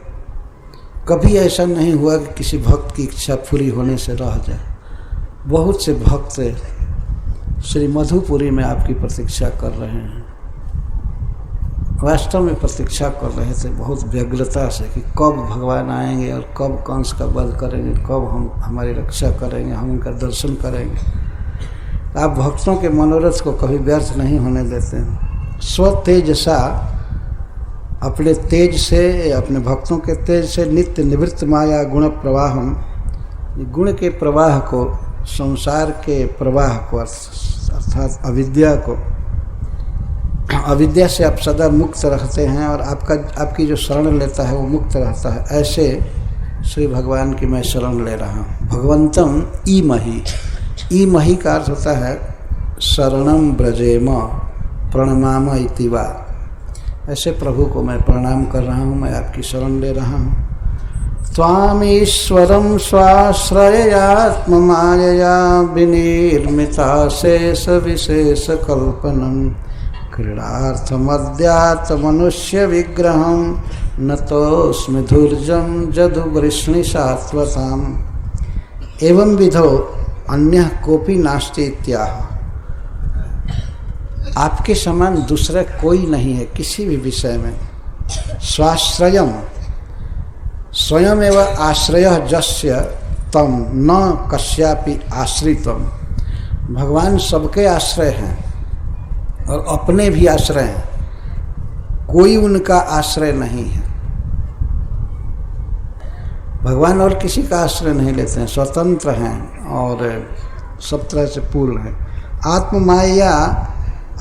कभी ऐसा नहीं हुआ कि किसी भक्त की इच्छा पूरी होने से रह जाए। बहुत से भक्त श्री मधुपुरी में आपकी प्रतीक्षा कर रहे हैं, वास्तव में प्रतीक्षा कर रहे थे बहुत व्यग्रता से कि कब भगवान आएंगे और कब कंस का वध करेंगे, कब हम हमारी रक्षा करेंगे, हम उनका दर्शन करेंगे। आप भक्तों के मनोरथ को कभी व्यर्थ नहीं होने देते हैं। स्वतेजसा, अपने तेज से, अपने भक्तों के तेज से नित्य निवृत्त माया गुण प्रवाहम, गुण के प्रवाह को, संसार के प्रवाह को अर्थात अविद्या को, अविद्या से आप सदा मुक्त रहते हैं और आपकी जो शरण लेता है वो मुक्त रहता है। ऐसे श्री भगवान की मैं शरण ले रहा हूँ। भगवंतम ईमहि, ईमहि का अर्थ होता है शरणम ब्रजेम प्रणमाम इति वा। ऐसे प्रभु को मैं प्रणाम कर रहा हूँ, मैं आपकी शरण ले रहा हूँ। त्वामीश्वरम स्वाश्रयात्म मायया विनिर्मिता शेष विशेष कल्पनम क्रीडार्थमद्यात् मनुष्य विग्रहम नतोस्मि धूर्जम जदु वृष्णि सात्वताम। एवं विधो अन्यः कोपि नास्ति इत्याह। आपके समान दूसरा कोई नहीं है किसी भी विषय में। स्वाश्रयम, स्वयं एवं आश्रय जस्य तम न कस्यापि आश्रितम। भगवान सबके आश्रय हैं और अपने भी आश्रय हैं, कोई उनका आश्रय नहीं है। भगवान और किसी का आश्रय नहीं लेते हैं, स्वतंत्र हैं और सब तरह से पूर्ण हैं। आत्ममाया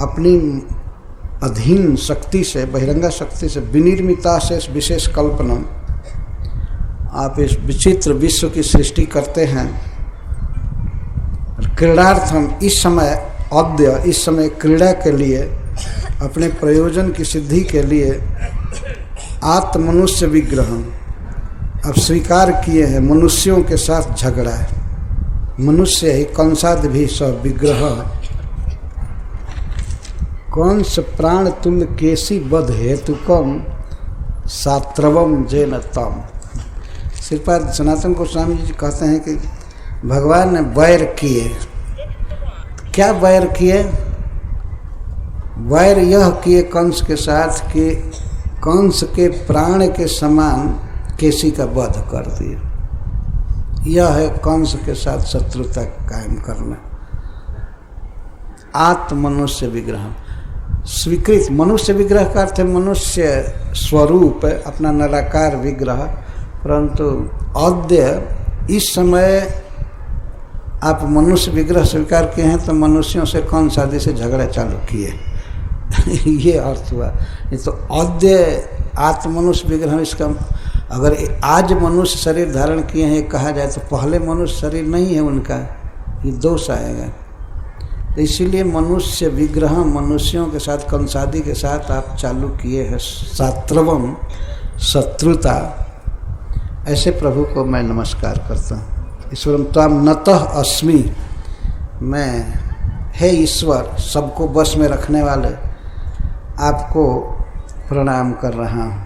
अपनी अधीन शक्ति से, बहिरंगा शक्ति से, विनिर्मिता से विशेष कल्पना, आप इस विचित्र विश्व की सृष्टि करते हैं क्रीडार्थम इस समय अद्य इस समय क्रीड़ा के लिए अपने प्रयोजन की सिद्धि के लिए आत्मनुष्य विग्रह अब स्वीकार किए हैं मनुष्यों के साथ झगड़ा है। मनुष्य ही कंसाद भी सब विग्रह कंस प्राण तुल्य केसी बध हेतुकम सात्रवम जेन तम। श्रीपाद सनातन गोस्वामी जी कहते हैं कि भगवान ने वैर किए। क्या वैर किए? वैर यह किए कंस के साथ कि कंस के प्राण के समान केसी का वध कर दिया। यह है कंस के साथ शत्रुता कायम करना। आत्मनुष्य विग्रह स्वीकृत। मनुष्य विग्रह का अर्थ है मनुष्य स्वरूप अपना निराकार विग्रह, परंतु अद्य इस समय आप मनुष्य विग्रह स्वीकार किए हैं तो मनुष्यों से कंस आदि से झगड़ा चालू किए। ये अर्थ हुआ। ये तो अद्य आत्मनुष्य विग्रह, इसका अगर आज मनुष्य शरीर धारण किए हैं कहा जाए तो पहले मनुष्य शरीर नहीं है उनका, ये दोष आएगा। तो इसीलिए मनुष्य विग्रह मनुष्यों के साथ कंसादि के साथ आप चालू किए हैं सात्रवम शत्रुता। ऐसे प्रभु को मैं नमस्कार करता हूँ। ईश्वरम त्वाम नतः अस्मि, मैं हे ईश्वर सबको बस में रखने वाले आपको प्रणाम कर रहा हूँ।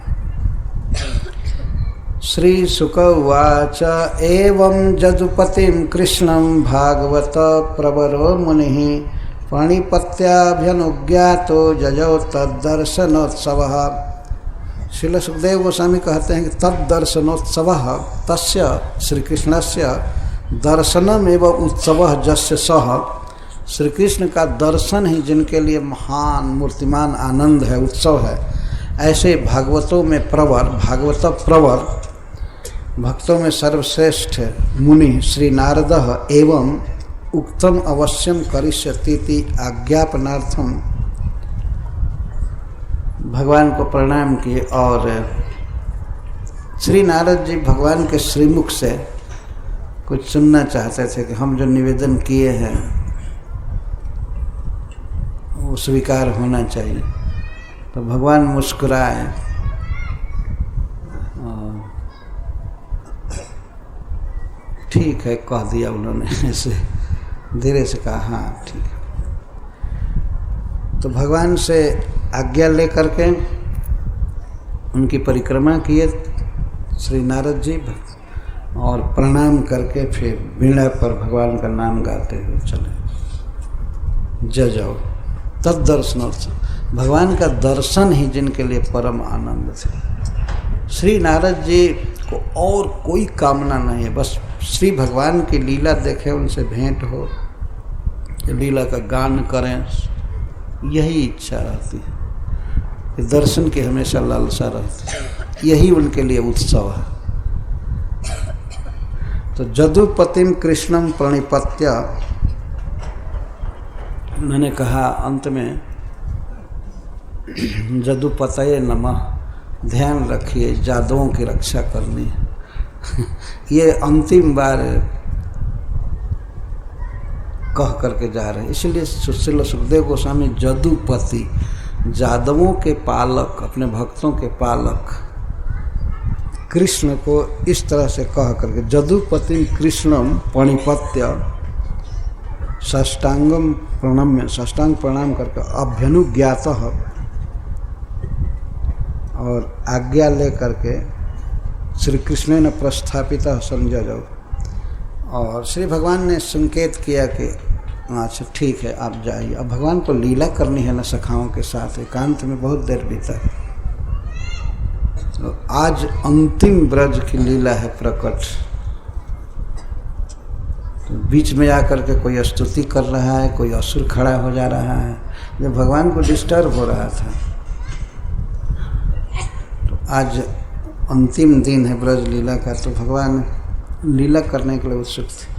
श्री शुक उवाच एवं जदुपतिं कृष्णं भागवत प्रवरो मुनिः प्रणिपत्याभ्यनुज्ञातो जजौ तद्दर्शनोत्सवः। श्रील सुखदेव गोस्वामी कहते हैं कि तद्दर्शनोत्सवः तस्य श्री कृष्णस्य दर्शनमेव उत्सवः जस्य सः। श्री कृष्ण का दर्शन ही जिनके लिए महान मूर्तिमान आनंद है, उत्सव है, ऐसे भागवतों में प्रवर, भागवत प्रवर भक्तों में सर्वश्रेष्ठ मुनि श्री नारद एवं उक्तम अवश्यम करिष्यतीति आज्ञापनार्थम भगवान को प्रणाम किए। और श्री नारद जी भगवान के श्रीमुख से कुछ सुनना चाहते थे कि हम जो निवेदन किए हैं वो स्वीकार होना चाहिए। तो भगवान मुस्कुराए, ठीक है कह दिया उन्होंने, ऐसे धीरे से कहा हाँ ठीक है। तो भगवान से आज्ञा लेकर के उनकी परिक्रमा किए श्री नारद जी और प्रणाम करके फिर वीणा पर भगवान का नाम गाते हुए चले। जजो तद्दर्शनोत्सव, भगवान का दर्शन ही जिनके लिए परम आनंद थे। श्री नारद जी को और कोई कामना नहीं है, बस श्री भगवान की लीला देखें, उनसे भेंट हो, लीला का गान करें, यही इच्छा रहती है। दर्शन की हमेशा लालसा रहती है, यही उनके लिए उत्सव है। तो जदुपतिम कृष्णम प्रणिपत्य, मैंने कहा अंत में जदुपतये नमः, ध्यान रखिए जादुओं की रक्षा करनी है। ये अंतिम बार कह करके जा रहे हैं। इसलिए श्रील सुखदेव गोस्वामी जदुपति, जादवों के पालक, अपने भक्तों के पालक कृष्ण को इस तरह से कह करके जदुपति कृष्णम प्रणिपत्य साष्टांगम प्रणम्य, साष्टांग प्रणाम करके अभ्यनुज्ञात और आज्ञा ले करके श्री कृष्ण ने प्रस्थापित संजय जाओ। और श्री भगवान ने संकेत किया कि अच्छा ठीक है आप जाइए। अब भगवान को लीला करनी है ना सखाओं के साथ, एकांत में बहुत देर बीता। तो आज अंतिम ब्रज की लीला है प्रकट। तो बीच में आकर के कोई स्तुति कर रहा है, कोई असुर खड़ा हो जा रहा है, जब भगवान को डिस्टर्ब हो रहा था। तो आज अंतिम दिन है ब्रज लीला का, तो भगवान लीला करने के लिए उत्सुक थे।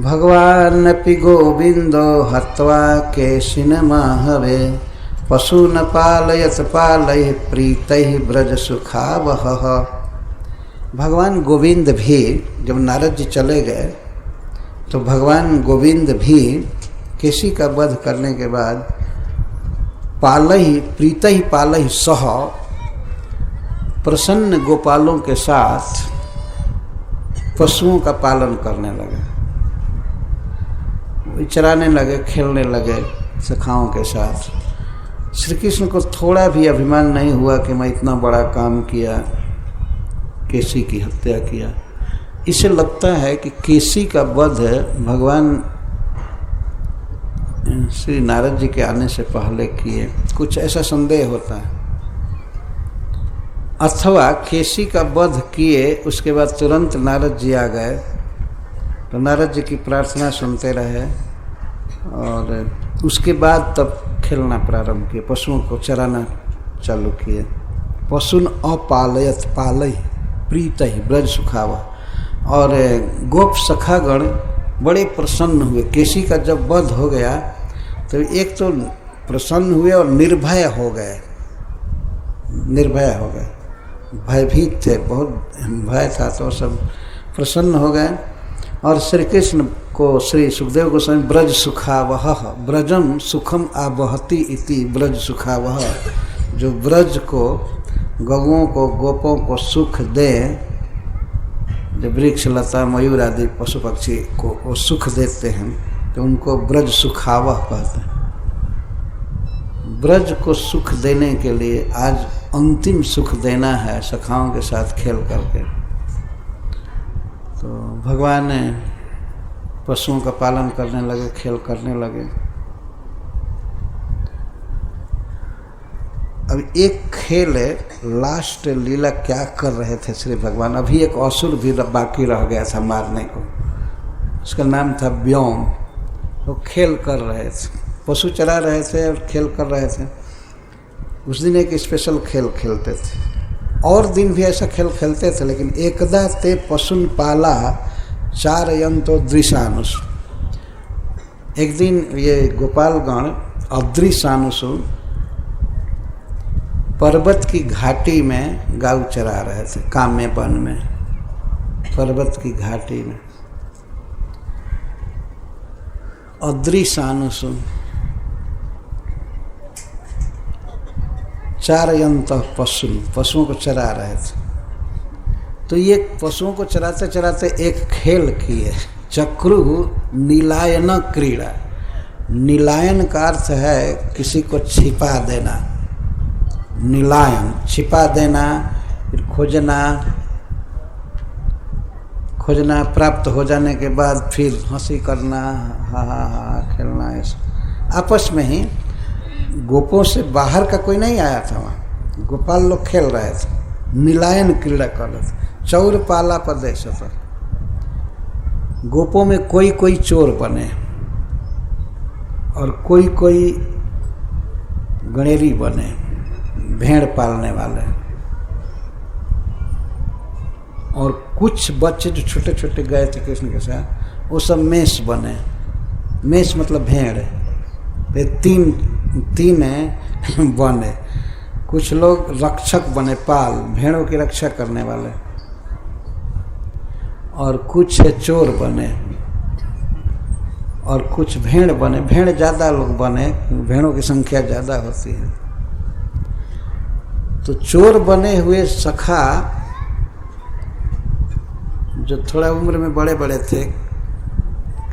भगवान अपि गोविंदो हत्वा केशिनमाहवे पशून पालयत पालय प्रीतैः ब्रज सुखावहः। भगवान गोविंद भी जब नारद जी चले गए तो भगवान गोविंद भी केसी का वध करने के बाद प्रीत ही पालहि सह प्रसन्न गोपालों के साथ पशुओं का पालन करने लगे, चराने लगे, खेलने लगे सखाओं के साथ। श्री कृष्ण को थोड़ा भी अभिमान नहीं हुआ कि मैं इतना बड़ा काम किया, केसी की हत्या किया। इसे लगता है कि केसी का वध भगवान श्री नारद जी के आने से पहले किए, कुछ ऐसा संदेह होता है। अथवा केसी का वध किए उसके बाद तुरंत नारद जी आ गए, तो नारद जी की प्रार्थना सुनते रहे और उसके बाद तब खेलना प्रारंभ किए, पशुओं को चराना चालू किए। पशुन अपालयत पालय प्रीत ही ब्रज सुखावा। और गोप सखागण बड़े प्रसन्न हुए। केसी का जब वध हो गया तो एक तो प्रसन्न हुए और निर्भय हो गए, भयभीत थे, बहुत भय था, तो सब प्रसन्न हो गए। और श्री कृष्ण को श्री सुखदेव गोस्वामी ब्रज सुखावह, ब्रजम सुखम आबहति इति ब्रज सुखावह, जो ब्रज को, गौओं को, गोपों को सुख दे, जो वृक्ष लता मयूर आदि पशु पक्षी को वो सुख देते हैं, तो उनको ब्रज सुखावह कहते हैं। ब्रज को सुख देने के लिए आज अंतिम सुख देना है सखाओं के साथ खेल करके। तो भगवान पशुओं का पालन करने लगे, खेल करने लगे। अब एक खेल है, लास्ट लीला क्या कर रहे थे श्री भगवान। अभी एक असुर भी बाकी रह गया था मारने को, उसका नाम था व्योम। वो खेल कर रहे थे, पशु चरा रहे थे और खेल कर रहे थे। उस दिन एक स्पेशल खेल खेलते थे, और दिन भी ऐसा खेल खेलते थे, लेकिन एकदा ते पशुन पाला चारयंतो दृशानुष। एक दिन ये गोपालगण अदृशानुषु पर्वत की घाटी में गाय चरा रहे थे, काम्य वन में, पर्वत की घाटी में। अदृशानुषु चारयंत पशुओं को चरा रहे थे। तो ये पशुओं को चराते चराते एक खेल किए, चक्रु नीलायन क्रीड़ा। नीलायन का अर्थ है किसी को छिपा देना, नीलायन छिपा देना, फिर खोजना, प्राप्त हो जाने के बाद फिर हंसी करना, हा हा हा खेलना, ऐसा आपस में ही। गोपों से बाहर का कोई नहीं आया था वहाँ, गोपाल लोग खेल रहे थे, नीलायन क्रीड़ा कर रहे थे। चौर पाला प्रदेश पर गोपों में कोई कोई चोर बने और कोई कोई गणेरी बने, भेड़ पालने वाले। और कुछ बच्चे जो छोटे छोटे गए थे कृष्ण के साथ, वो सब मेष बने। मेष मतलब भेड़, वे तीन बने। कुछ लोग रक्षक बने, पाल, भेड़ों की रक्षा करने वाले। और कुछ चोर बने और कुछ भेड़ बने। भेड़ ज़्यादा लोग बने, भेड़ों की संख्या ज़्यादा होती है। तो चोर बने हुए सखा जो थोड़ा उम्र में बड़े बड़े थे,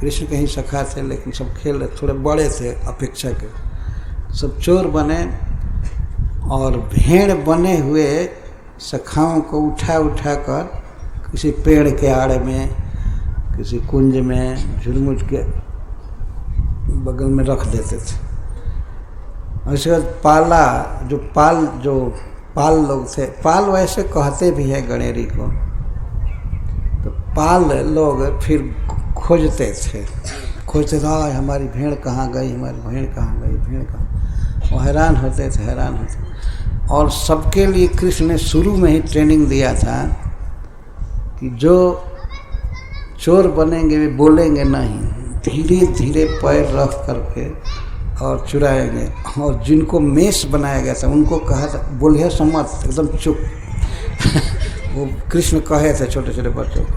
कृष्ण के ही सखा थे, लेकिन सब खेल थोड़े बड़े थे अपेक्षा के, सब चोर बने। और भेड़ बने हुए सखाओं को उठा उठा कर किसी पेड़ के आड़ में, किसी कुंज में, झुरमुट के बगल में रख देते थे। और इसके बाद पाल लोग थे, पाल वैसे कहते भी हैं गणेरी को, तो पाल लोग फिर खोजते थे, हमारी भेड़ कहाँ गई, हमारी भेड़ कहाँ गई, भेड़ कहाँ। वो हैरान होते थे। और सबके लिए कृष्ण ने शुरू में ही ट्रेनिंग दिया था कि जो चोर बनेंगे वे बोलेंगे नहीं, धीरे धीरे पैर रख करके और चुराएंगे। और जिनको मेष बनाया गया था उनको कहा था बोलिए सम्मत, एकदम चुप। वो कृष्ण कहे थे छोटे छोटे बच्चों को,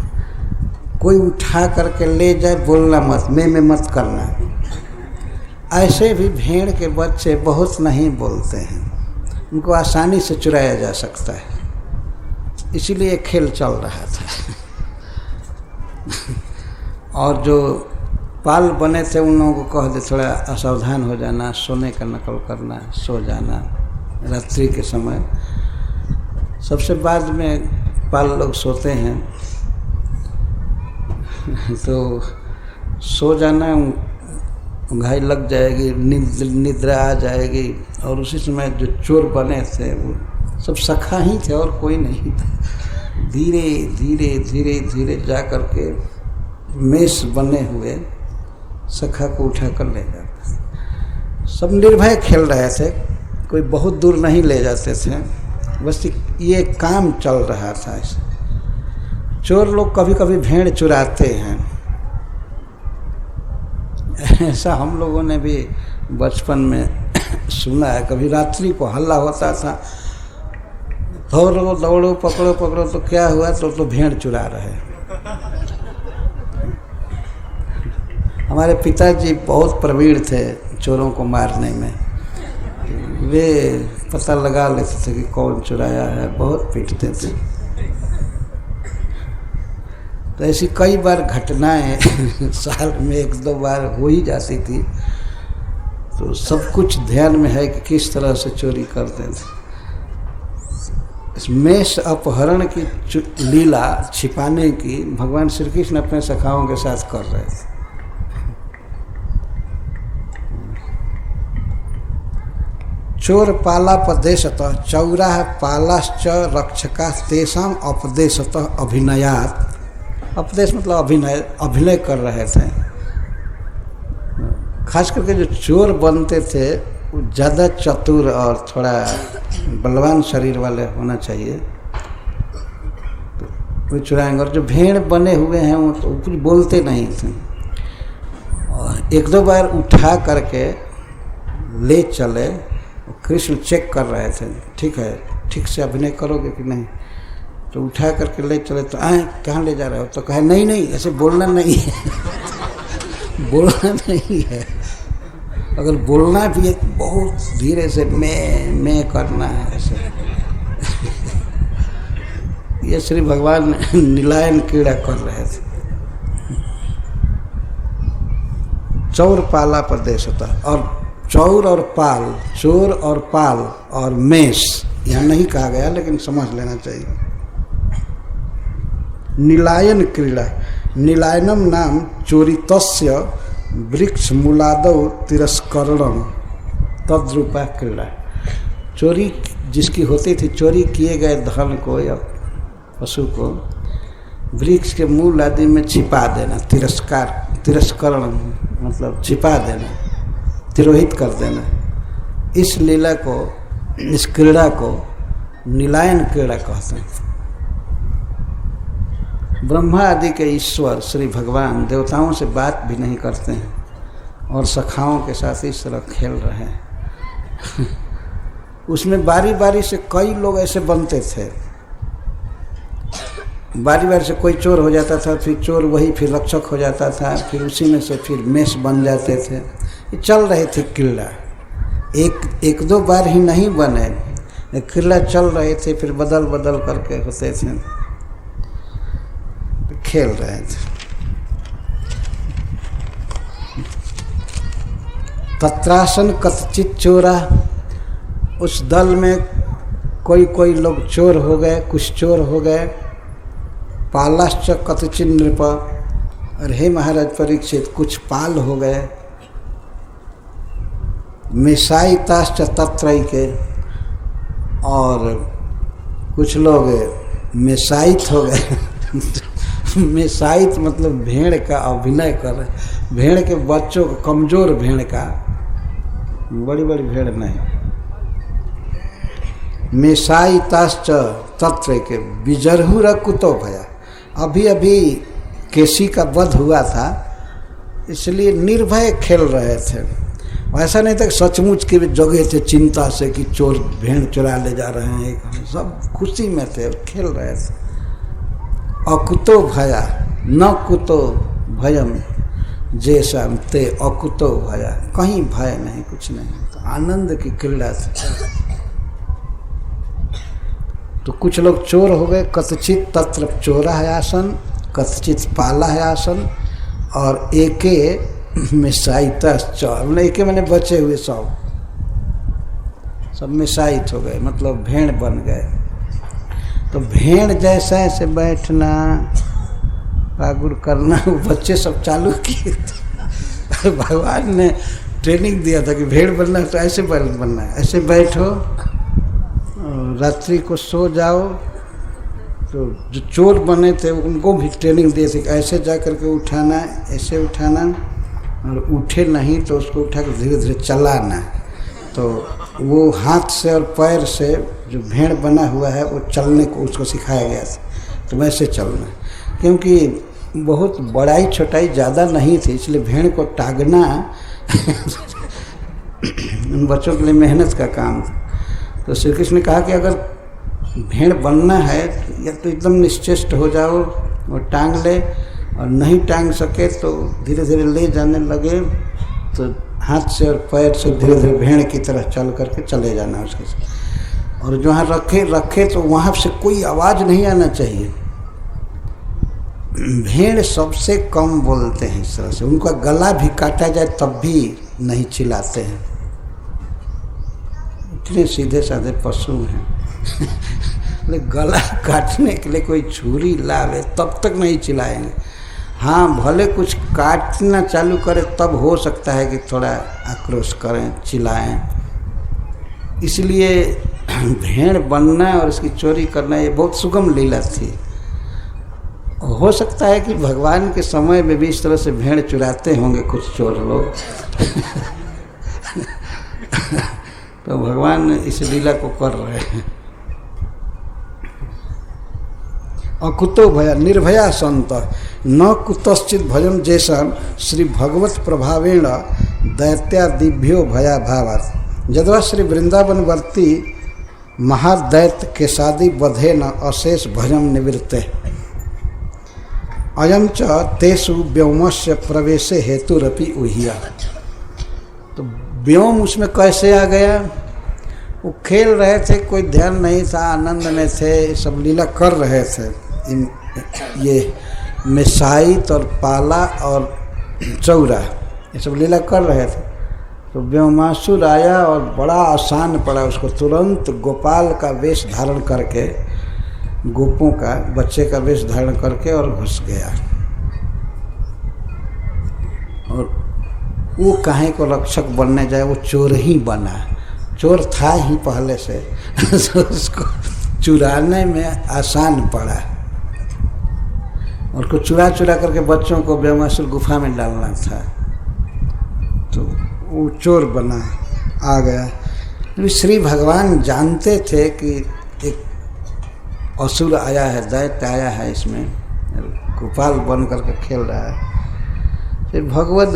कोई उठा करके ले जाए, बोलना मत, में मत करना। ऐसे भी भेड़ के बच्चे बहुत नहीं बोलते हैं, उनको आसानी से चुराया जा सकता है, इसीलिए खेल चल रहा था। और जो पाल बने थे उन लोगों को कह दे थोड़ा असावधान हो जाना, सोने का नकल करना, सो जाना रात्रि के समय। सबसे बाद में पाल लोग सोते हैं तो सो जाना, घाई लग जाएगी, निद्रा आ जाएगी। और उसी समय जो चोर बने थे वो सब सखा ही थे और कोई नहीं था। धीरे धीरे धीरे धीरे जा करके मेष बने हुए सखा को उठा कर ले जाते। सब निर्भय खेल रहे थे, कोई बहुत दूर नहीं ले जाते थे, बस ये काम चल रहा था। चोर लोग कभी कभी भेड़ चुराते हैं, ऐसा हम लोगों ने भी बचपन में सुना है। कभी रात्रि को हल्ला होता था, दौड़ो दौड़ो, पकड़ो पकड़ो, तो क्या हुआ, तो भेड़ चुरा रहे। हमारे पिताजी बहुत प्रवीण थे चोरों को मारने में, वे पता लगा लेते थे कि कौन चुराया है, बहुत पीटते थे। तो ऐसी कई बार घटनाएं साल में 1-2 बार हो ही जाती थी। तो सब कुछ ध्यान में है कि किस तरह से चोरी करते थे। इस मेष अपहरण की लीला छिपाने की भगवान श्री कृष्ण अपने सखाओं के साथ कर रहे थे। चोर पालापदेशतः चौराह पालाश्च रक्षका तेषाम अपदेशतः अभिनयात। अपदेश मतलब अभिनय कर रहे थे। खास करके जो चोर बनते थे वो ज़्यादा चतुर और थोड़ा बलवान शरीर वाले होना चाहिए, तो वो चुराएंगे। और जो भेड़ बने हुए हैं वो तो कुछ बोलते नहीं थे। और 1-2 बार उठा करके ले चले, कृष्ण चेक कर रहे थे, ठीक है, ठीक से अभिनय करोगे कि नहीं। तो उठा करके ले चले तो आए, कहाँ ले जा रहे हो, तो कहे नहीं नहीं, ऐसे बोलना नहीं है। बोलना नहीं है, अगर बोलना भी है तो बहुत धीरे से मैं करना है ऐसे। ये श्री भगवान नीलायन क्रीड़ा कर रहे थे। चौर पाला प्रदेश होता, और चौर और पाल, चोर और पाल और मेष यहाँ नहीं कहा गया, लेकिन समझ लेना चाहिए। नीलायन क्रीड़ा, नीलायनम नाम चोरितस्य वृक्ष मूलादौ तिरस्करणम तद्रूपा क्रीड़ा। चोरी जिसकी होती थी, चोरी किए गए धन को या पशु को वृक्ष के मूल आदि में छिपा देना, तिरस्करण मतलब छिपा देना, तिरोहित कर देना। इस लीला को, इस क्रीड़ा को नीलायन क्रीड़ा कहते हैं। ब्रह्मा आदि के ईश्वर श्री भगवान देवताओं से बात भी नहीं करते हैं और सखाओं के साथ इस तरह खेल रहे हैं। उसमें बारी बारी से कई लोग ऐसे बनते थे, बारी बारी से कोई चोर हो जाता था, फिर चोर वही फिर रक्षक हो जाता था, फिर उसी में से फिर मेष बन जाते थे। ये चल रहे थे क्रीड़ा, एक दो बार ही नहीं बने, क्रीड़ा चल रहे थे, फिर बदल बदल करके होते थे, खेल रहे थे। तत्रासन कथचित चोरा, उस दल में कोई लोग चोर हो गए, कुछ चोर हो गए। पालाश्च कथचित नृप, अरे हे महाराज परीक्षित, कुछ पाल हो गए। मेषायिताश्च तत्रैके, और कुछ लोग मेषायित हो गए। मेषायित मतलब भेड़ का अभिनय कर रहे, भेड़ के बच्चों को, कमजोर भेड़ का, बड़ी बड़ी भेड़ नहीं। मेषायिताश्च तत्रैके विजर्हुर कुतो भया, अभी अभी केसी का वध हुआ था, इसलिए निर्भय खेल रहे थे। ऐसा नहीं था कि सचमुच के जगह थे चिंता से कि चोर भेड़ चुरा ले जा रहे हैं, सब खुशी में थे, खेल रहे थे। अकुतो भया, न कुतो भयम जैसा ते अकुतो भया, कहीं भय नहीं, कुछ नहीं, तो आनंद की क्रीड़ा थी। तो कुछ लोग चोर हो गए, कथचित तत्र चोरा है आसन, कथचित पाला है आसन, और एके मिसाइता चौर, एके मैंने बचे हुए सब मिसाइट हो गए, मतलब भेड़ बन गए। तो भेड़ जैसा ऐसे बैठना, पागुर करना, वो बच्चे सब चालू किए थे। भगवान ने ट्रेनिंग दिया था कि भेड़ बनना है तो ऐसे बनना है, ऐसे बैठो, रात्रि को सो जाओ। तो जो चोर बने थे उनको भी ट्रेनिंग दिए थे कि ऐसे जा करके उठाना, ऐसे उठाना, और उठे नहीं तो उसको उठा कर धीरे धीरे चलाना। तो वो हाथ से और पैर से जो भेड़ बना हुआ है वो चलने को उसको सिखाया गया था। तो वैसे चलना, क्योंकि बहुत बड़ाई छोटाई ज़्यादा नहीं थी, इसलिए भेड़ को टांगना उन बच्चों के लिए मेहनत का काम था। तो श्री कृष्ण ने कहा कि अगर भेड़ बनना है या तो एकदम निश्चेष्ट हो जाओ और टांग ले, और नहीं टांग सके तो धीरे धीरे ले जाने लगे, तो हाथ से और पैर से धीरे धीरे भेड़ की तरह चल करके चले जाना उसके साथ। और जहाँ रखे तो वहाँ से कोई आवाज़ नहीं आना चाहिए। भेड़ सबसे कम बोलते हैं इस तरह से, उनका गला भी काटा जाए तब भी नहीं चिल्लाते हैं, इतने सीधे साधे पशु हैं। गला काटने के लिए कोई छुरी लावे तब तक नहीं चिल्लाएंगे। हाँ, भले कुछ काटना चालू करे तब हो सकता है कि थोड़ा आक्रोश करें, चिल्लाएं। इसलिए भेड़ बनना और उसकी चोरी करना ये बहुत सुगम लीला थी। हो सकता है कि भगवान के समय में भी इस तरह से भेड़ चुराते होंगे कुछ चोर लोग। तो भगवान इस लीला को कर रहे हैं। अकुतो भया निर्भया संत न कुतश्चित भयम जैसा श्री भगवत प्रभावेण दैत्यादिभ्यो भया भावात् यद्वा श्री वृंदावनवर्ती महादैत्य केशादि बधे न अशेष भयम निवृत्ते अयम च तेषु व्योमस्य प्रवेशे हेतुरपि उहिया। तो व्योम उसमें कैसे आ गया? वो खेल रहे थे, कोई ध्यान नहीं था, आनंद में थे, सब लीला कर रहे थे। ये मिसाइत और पाला और चौरा ये सब लीला कर रहे थे। तो व्योमासुर आया और बड़ा आसान पड़ा उसको, तुरंत गोपाल का वेश धारण करके, गोपों का बच्चे का वेश धारण करके और घुस गया। और वो काहे को रक्षक बनने जाए, वो चोर ही बना, चोर था ही पहले से। तो उसको चुराने में आसान पड़ा और को चुरा करके बच्चों को व्योमासुर गुफा में डालना था, तो वो चोर बना आ गया। श्री भगवान जानते थे कि एक असुर आया है, दैत्य आया है, इसमें गोपाल बन करके खेल रहा है। फिर भगवत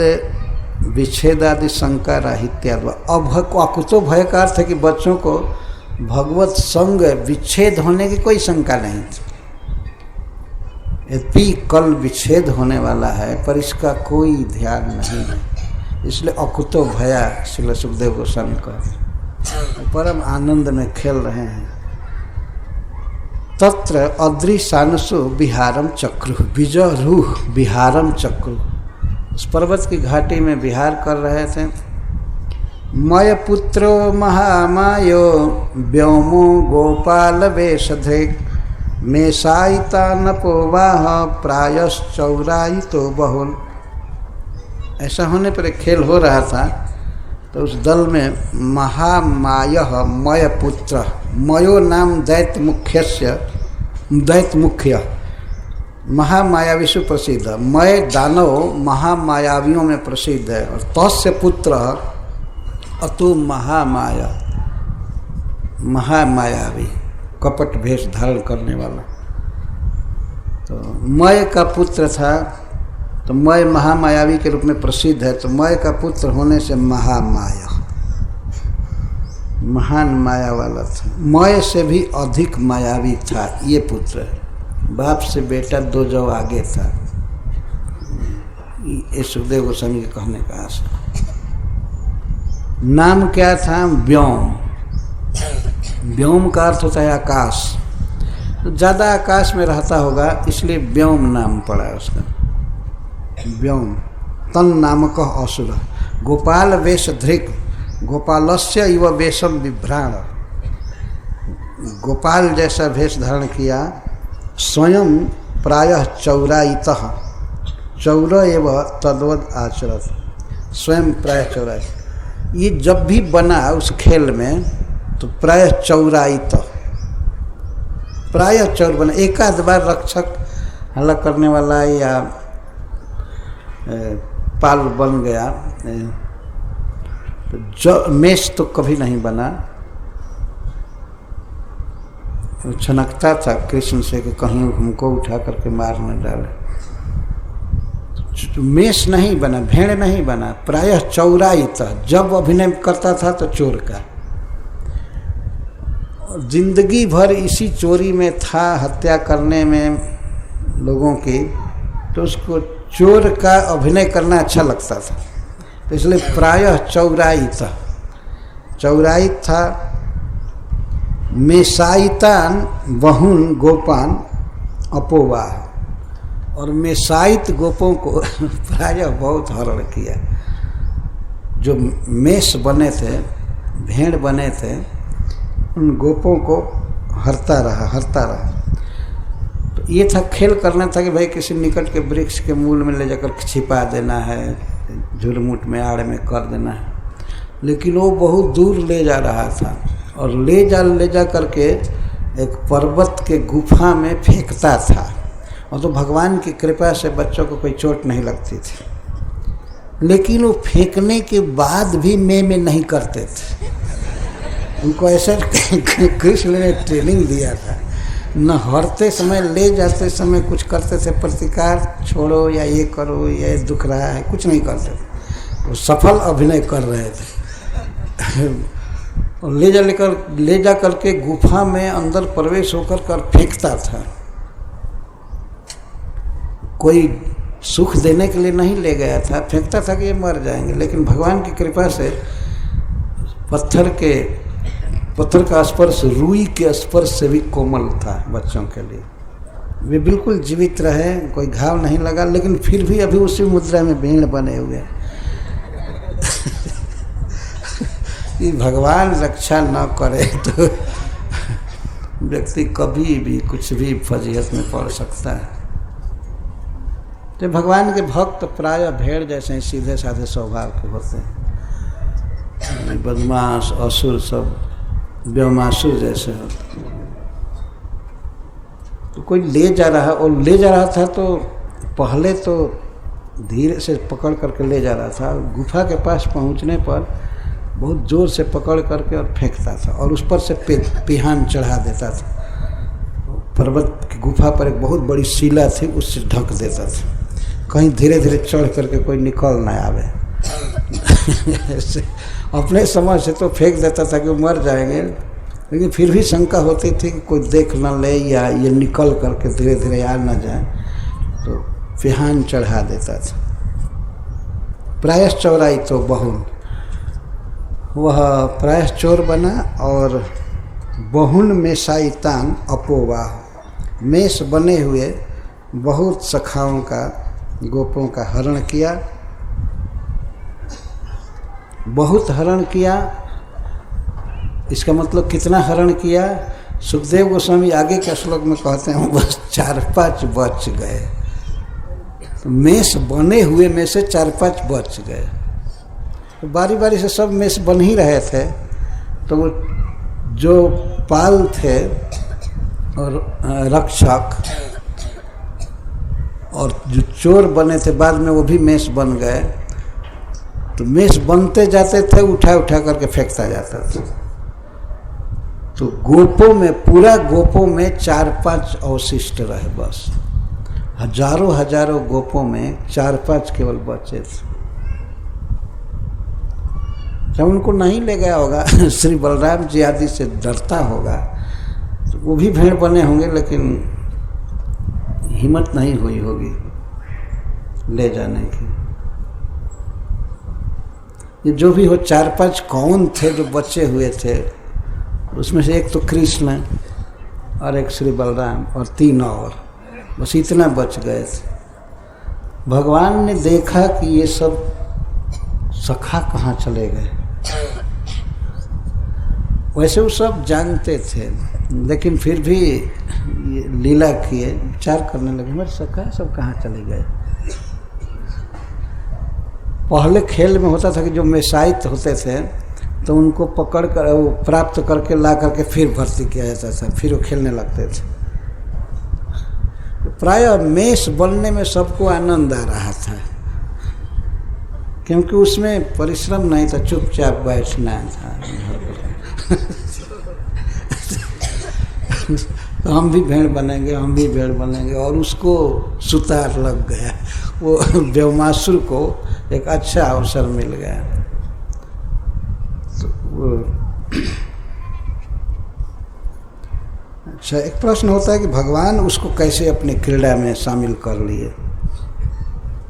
विच्छेदादि शंका राहित्याद अकुतो भय का अर्थ है कि बच्चों को भगवत संग विच्छेद होने की कोई शंका नहीं थी। यद्यपि कल विच्छेद होने वाला है पर इसका कोई ध्यान नहीं है, इसलिए अकुतो भया श्रील सुखदेव गोस्वामी कहते, परम आनंद में खेल रहे हैं। तत्र अदृशानसो विहारम चक्रु विजरूह विहारम चक्रु, उस पर्वत की घाटी में विहार कर रहे थे। मय पुत्रो महामायो व्योमो गोपाल वेशधृक् मेषायिता नपोवाह प्रायश्चौरायितो बहुल। ऐसा होने पर एक खेल हो रहा था, तो उस दल में महामायः मय पुत्र, मयो नाम दैत्य मुख्य महामायावी सुप्रसिद्ध, मय दानव महामायावियों में प्रसिद्ध है, और तस्य पुत्र अतु महामाया, महामायावी कपट भेष धारण करने वाला। तो मय का पुत्र था, तो मय महामायावी के रूप में प्रसिद्ध है, तो मय का पुत्र होने से महामाया, महान माया वाला था। मय से भी अधिक मायावी था ये पुत्र, बाप से बेटा दो जो आगे था। ये सुखदेव गोस्वामी के कहने का आशय। नाम क्या था? व्योम। व्योम का अर्थ होता है आकाश, तो ज़्यादा आकाश में रहता होगा इसलिए व्योम नाम पड़ा है उसका। व्योम तन नामक असुर गोपाल वेश धृक गोपालस्य इव वेशम विभ्राण। गोपाल जैसा वेश धारण किया, स्वयं प्रायः चौरायितः, चौर एव तद्वद आचरत, स्वयं प्रायः चौरायित। ये जब भी बना उस खेल में तो प्रायः चौरायित, प्रायः चौर बना। एक आध बार रक्षक हल्ला करने वाला या पाल बन गया, तो जो मेष तो कभी नहीं बना। छनकता था कृष्ण से कि कहीं हमको उठा करके मार न डाले। मेष नहीं बना, भेड़ नहीं बना, प्रायः चौरायित, जब अभिनय करता था तो चोर का। जिंदगी भर इसी चोरी में था, हत्या करने में लोगों की, तो उसको चोर का अभिनय करना अच्छा लगता था, तो इसलिए प्रायः चौरायित, चौरायित था। मेषायितान बहुन गोपान अपोवाह, और मेषायित गोपों को प्रायः बहुत हरण किया। जो मेष बने थे, भेड़ बने थे, उन गोपों को हरता रहा। तो ये था, खेल करना था कि भाई किसी निकट के वृक्ष के मूल में ले जाकर छिपा देना है, झुरमुट में आड़ में कर देना है। लेकिन वो बहुत दूर ले जा रहा था, और ले जा करके एक पर्वत के गुफा में फेंकता था, और तो भगवान की कृपा से बच्चों को कोई चोट नहीं लगती थी। लेकिन वो फेंकने के बाद भी में नहीं करते थे। उनको ऐसे कृष्ण ने ट्रेनिंग दिया था, न हरते समय, ले जाते समय कुछ करते थे प्रतिकार, छोड़ो या ये करो, ये दुख रहा है, कुछ नहीं करते थे। वो सफल अभिनय कर रहे थे। और ले जा करके गुफा में अंदर प्रवेश होकर कर फेंकता था। कोई सुख देने के लिए नहीं ले गया था, फेंकता था कि ये मर जाएंगे। लेकिन भगवान की कृपा से पत्थर का स्पर्श रुई के स्पर्श से भी कोमल था बच्चों के लिए। वे बिल्कुल जीवित रहे, कोई घाव नहीं लगा, लेकिन फिर भी अभी उसी मुद्रा में भेड़ बने हुए। ये भगवान रक्षा न करे तो व्यक्ति कभी भी कुछ भी फजीहत में पड़ सकता है। तो भगवान के भक्त प्रायः भेड़ जैसे ही सीधे साधे स्वभाव के होते हैं। बदमाश असुर सब व्योमासुर जैसे होते। तो कोई ले जा रहा था तो पहले तो धीरे से पकड़ करके ले जा रहा था। गुफा के पास पहुंचने पर बहुत जोर से पकड़ करके और फेंकता था, और उस पर से पिहान चढ़ा देता था। पर्वत की गुफा पर एक बहुत बड़ी शिला थी, उससे ढक देता था, कहीं धीरे धीरे चढ़ करके कोई निकल ना आवे। अपने समझ से तो फेंक देता था कि वो मर जाएंगे, लेकिन फिर भी शंका होती थी कि कोई देख न ले या ये निकल करके धीरे धीरे आ न जाए, तो पिहान चढ़ा देता था। प्रायः चौराई तो बहुन, वह प्रायः चोर बना। और बहुन मेषायितान अपोवाह, मेष बने हुए बहुत सखाओं का, गोपों का हरण किया, बहुत हरण किया। इसका मतलब कितना हरण किया? सुखदेव गोस्वामी आगे के श्लोक में कहते हैं बस 4-5 बच गए। तो मेष बने हुए में से 4-5 बच गए। तो बारी बारी से सब मेष बन ही रहे थे, तो वो जो पाल थे और रक्षक और जो चोर बने थे बाद में वो भी मेष बन गए। तो मेष बनते जाते थे, उठा करके फेंकता जाता था। तो गोपों में, पूरा गोपों में 4-5 अवशिष्ट रहे बस। हजारों गोपों में 4-5 केवल बचे थे। जब उनको नहीं ले गया होगा, श्री बलराम जी आदि से डरता होगा, तो वो भी भेड़ बने होंगे, लेकिन हिम्मत नहीं हुई होगी। ले जाने की। ये जो भी हो 4-5 कौन थे जो बचे हुए थे, उसमें से एक तो कृष्ण और एक श्री बलराम और 3 और, बस इतना बच गए थे। भगवान ने देखा कि ये सब सखा कहाँ चले गए। वैसे वो सब जानते थे, लेकिन फिर भी ये लीला किए, विचार करने लगे मेरे सखा सब कहाँ चले गए। पहले खेल में होता था कि जो मेसाइत होते थे तो उनको पकड़ कर वो प्राप्त करके ला करके फिर भर्ती किया जाता था, फिर वो खेलने लगते थे। प्राय मेष बनने में सबको आनंद आ रहा था, क्योंकि उसमें परिश्रम नहीं था, चुपचाप बैठना था। तो हम भी भेड़ बनेंगे, हम भी भेड़ बनेंगे, और उसको सुतार लग गया। वो व्योमासुर को एक अच्छा अवसर मिल गया। तो वो अच्छा, एक प्रश्न होता है कि भगवान उसको कैसे अपनी क्रीड़ा में शामिल कर लिए।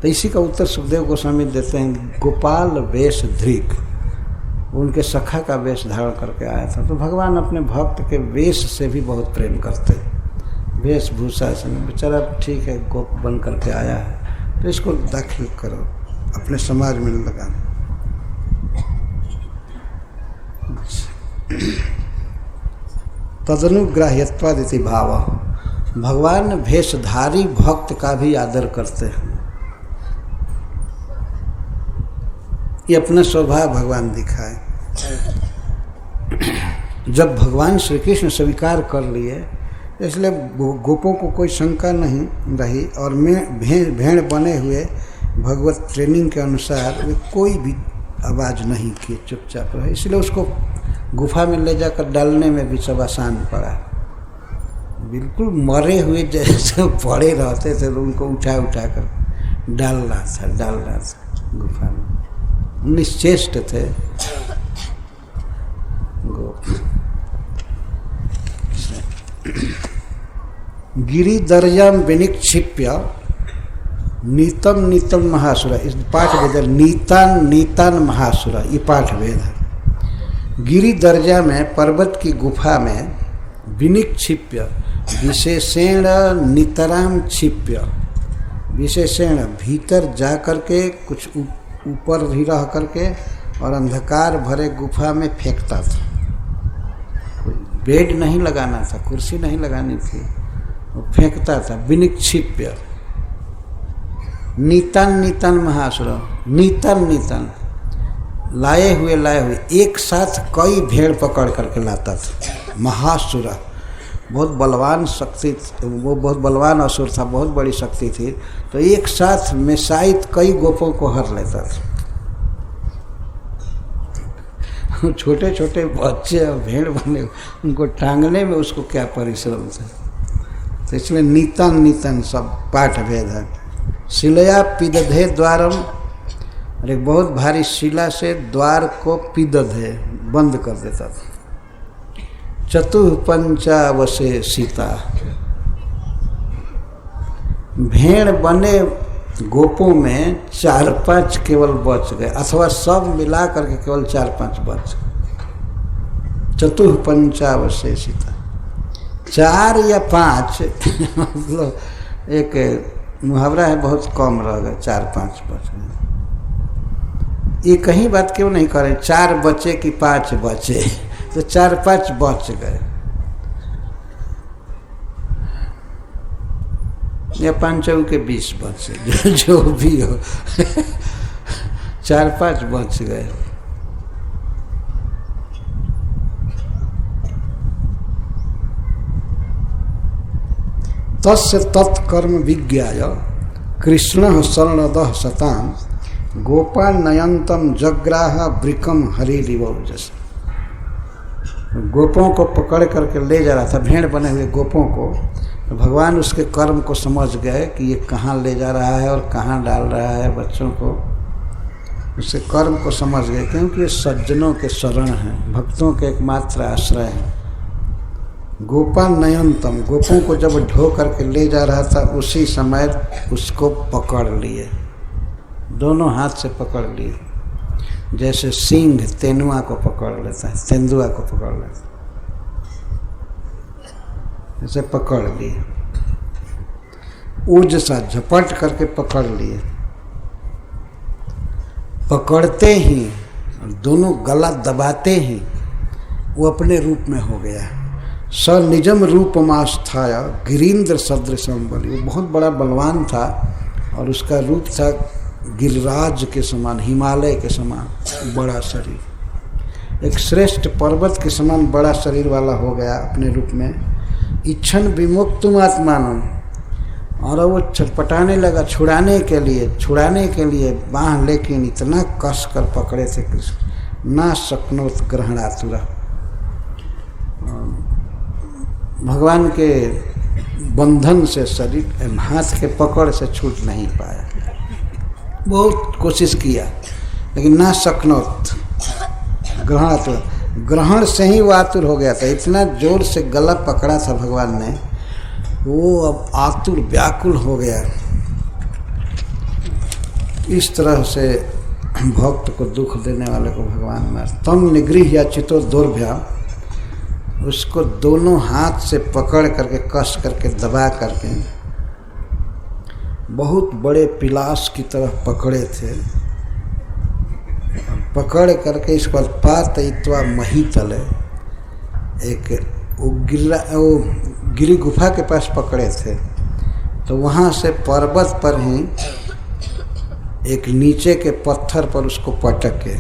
तो इसी का उत्तर सुखदेव गोस्वामी देते हैं, गोपाल वेश धृक, उनके सखा का वेश धारण करके आया था। तो भगवान अपने भक्त के वेश से भी बहुत प्रेम करते हैं, वेशभूषा से। बेचारा ठीक है, गोप बन करके आया है, तो इसको दाखिल करो, अपने समाज में लगा। तदनुग्राह्यत्वादिति भाव, भगवान भेषधारी भक्त का भी आदर करते हैं। ये अपना स्वभाव भगवान दिखाए। जब भगवान श्री कृष्ण स्वीकार कर लिए, इसलिए गोपों को कोई शंका नहीं रही, और भेड़ बने हुए भगवत ट्रेनिंग के अनुसार वे कोई भी आवाज़ नहीं किए, चुपचाप रहे। इसलिए उसको गुफा में ले जाकर डालने में भी सब आसान पड़ा। बिल्कुल मरे हुए जैसे पड़े रहते थे, तो उनको उठा कर डालना था गुफा में। निश्चेष्ट थे गिरी दर्जाम विनिक्षिप्य नीतम नीतम महासुर। इस पाठ भेद नीतान महासुर, ये पाठ भेद है। गिरी दर्जा में, पर्वत की गुफा में, विनिक्षिप्य विशेषेण नितराम क्षिप्य, विशेषेण भीतर जा करके कुछ ऊपर भी रह करके और अंधकार भरे गुफा में फेंकता था। बेड नहीं लगाना था, कुर्सी नहीं लगानी थी, वो फेंकता था। विनिक्षिप्य नीतन महासुर, नीतन लाए हुए एक साथ कई भेड़ पकड़ करके लाता था। महासुर बहुत बलवान शक्ति, वो बहुत बलवान असुर था, बहुत बड़ी शक्ति थी। तो एक साथ मेसाइत कई गोपों को हर लेता था। छोटे छोटे बच्चे और भेड़ बने, उनको टांगने में उसको क्या परिश्रम था। तो इसमें नीतन सब पाठ भेद है। शिलया पिदधे द्वारम, और एक बहुत भारी शिला से द्वार को पिदधे बंद कर देता था। चतुःपंचावशे सीता, भेड़ बने गोपों में 4-5 केवल बच गए, अथवा सब मिला करके केवल 4-5 बच गए। चतुःपंचावशे सीता, 4 या 5 मतलब एक मुहावरा है, बहुत कम रह गए, 4-5 बच गए। ये कहीं बात क्यों नहीं करें, 4 बचे कि 5 बचे, तो 4-5 बच गए, या 5 के 20 बचे, जो भी हो 4-5 बच गए। तस्य तत्कर्म विज्ञाय कृष्ण शरणदः सताम गोपाल नयंतम जग्राह वृकम हरिरिवोजस। गोपों को पकड़ करके ले जा रहा था, भेड़ बने हुए गोपों को। तो भगवान उसके कर्म को समझ गए कि ये कहाँ ले जा रहा है और कहाँ डाल रहा है बच्चों को। उसके कर्म को समझ गए, क्योंकि ये सज्जनों के शरण हैं, भक्तों के एकमात्र आश्रय हैं। गोपाल नयनतम, गोपों को जब ढो करके ले जा रहा था, उसी समय उसको पकड़ लिए। दोनों हाथ से पकड़ लिए, जैसे सिंह तेंदुआ को पकड़ लेता है, तेंदुआ को पकड़ लेता है, ऐसे पकड़ लिए, ऊर्ज सा झपट करके पकड़ लिए। पकड़ते ही दोनों गला दबाते ही वो अपने रूप में हो गया। स निजम रूपमास्थाय गिरीन्द्र सदृशम बलि, वो बहुत बड़ा बलवान था और उसका रूप था गिरिराज के समान, हिमालय के समान बड़ा शरीर, एक श्रेष्ठ पर्वत के समान बड़ा शरीर वाला हो गया अपने रूप में। इच्छन विमुक्तुम आत्मानम, और वो छटपटाने लगा छुड़ाने के लिए बाँह, लेकिन इतना कस कर पकड़े थे कृष्ण, ना शक्नोत ग्रहणातुरा, भगवान के बंधन से शरीर हाथ के पकड़ से छूट नहीं पाया। बहुत कोशिश किया लेकिन ना शक्नोत ग्रहणातुरा, ग्रहण से ही वो आतुर हो गया था, इतना जोर से गला पकड़ा था भगवान ने, वो अब आतुर व्याकुल हो गया। इस तरह से भक्त को दुख देने वाले को भगवान मार। तम निगृह या चितो दुर्भ्या, उसको दोनों हाथ से पकड़ करके कस करके दबा करके बहुत बड़े पिलास की तरह पकड़े थे। पकड़ करके इस पर पातयित्वा महीतले, एक वो गिरी गुफा के पास पकड़े थे, तो वहाँ से पर्वत पर ही एक नीचे के पत्थर पर उसको पटके,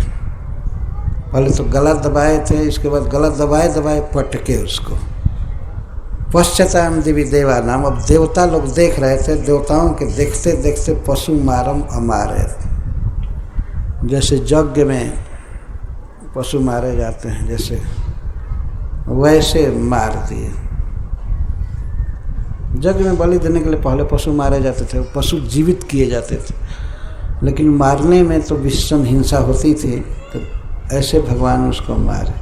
पहले तो गला दबाए थे, इसके बाद गला दबाए दबाए पटके उसको। पश्चाताम देवी देवा नाम, अब देवता लोग देख रहे थे, देवताओं के देखते देखते पशु मारम अमारे, जैसे यज्ञ में पशु मारे जाते हैं जैसे, वैसे मार दिए। यज्ञ में बलि देने के लिए पहले पशु मारे जाते थे, पशु जीवित किए जाते थे, लेकिन मारने में तो विषम हिंसा होती थी, तो ऐसे भगवान उसको मारे,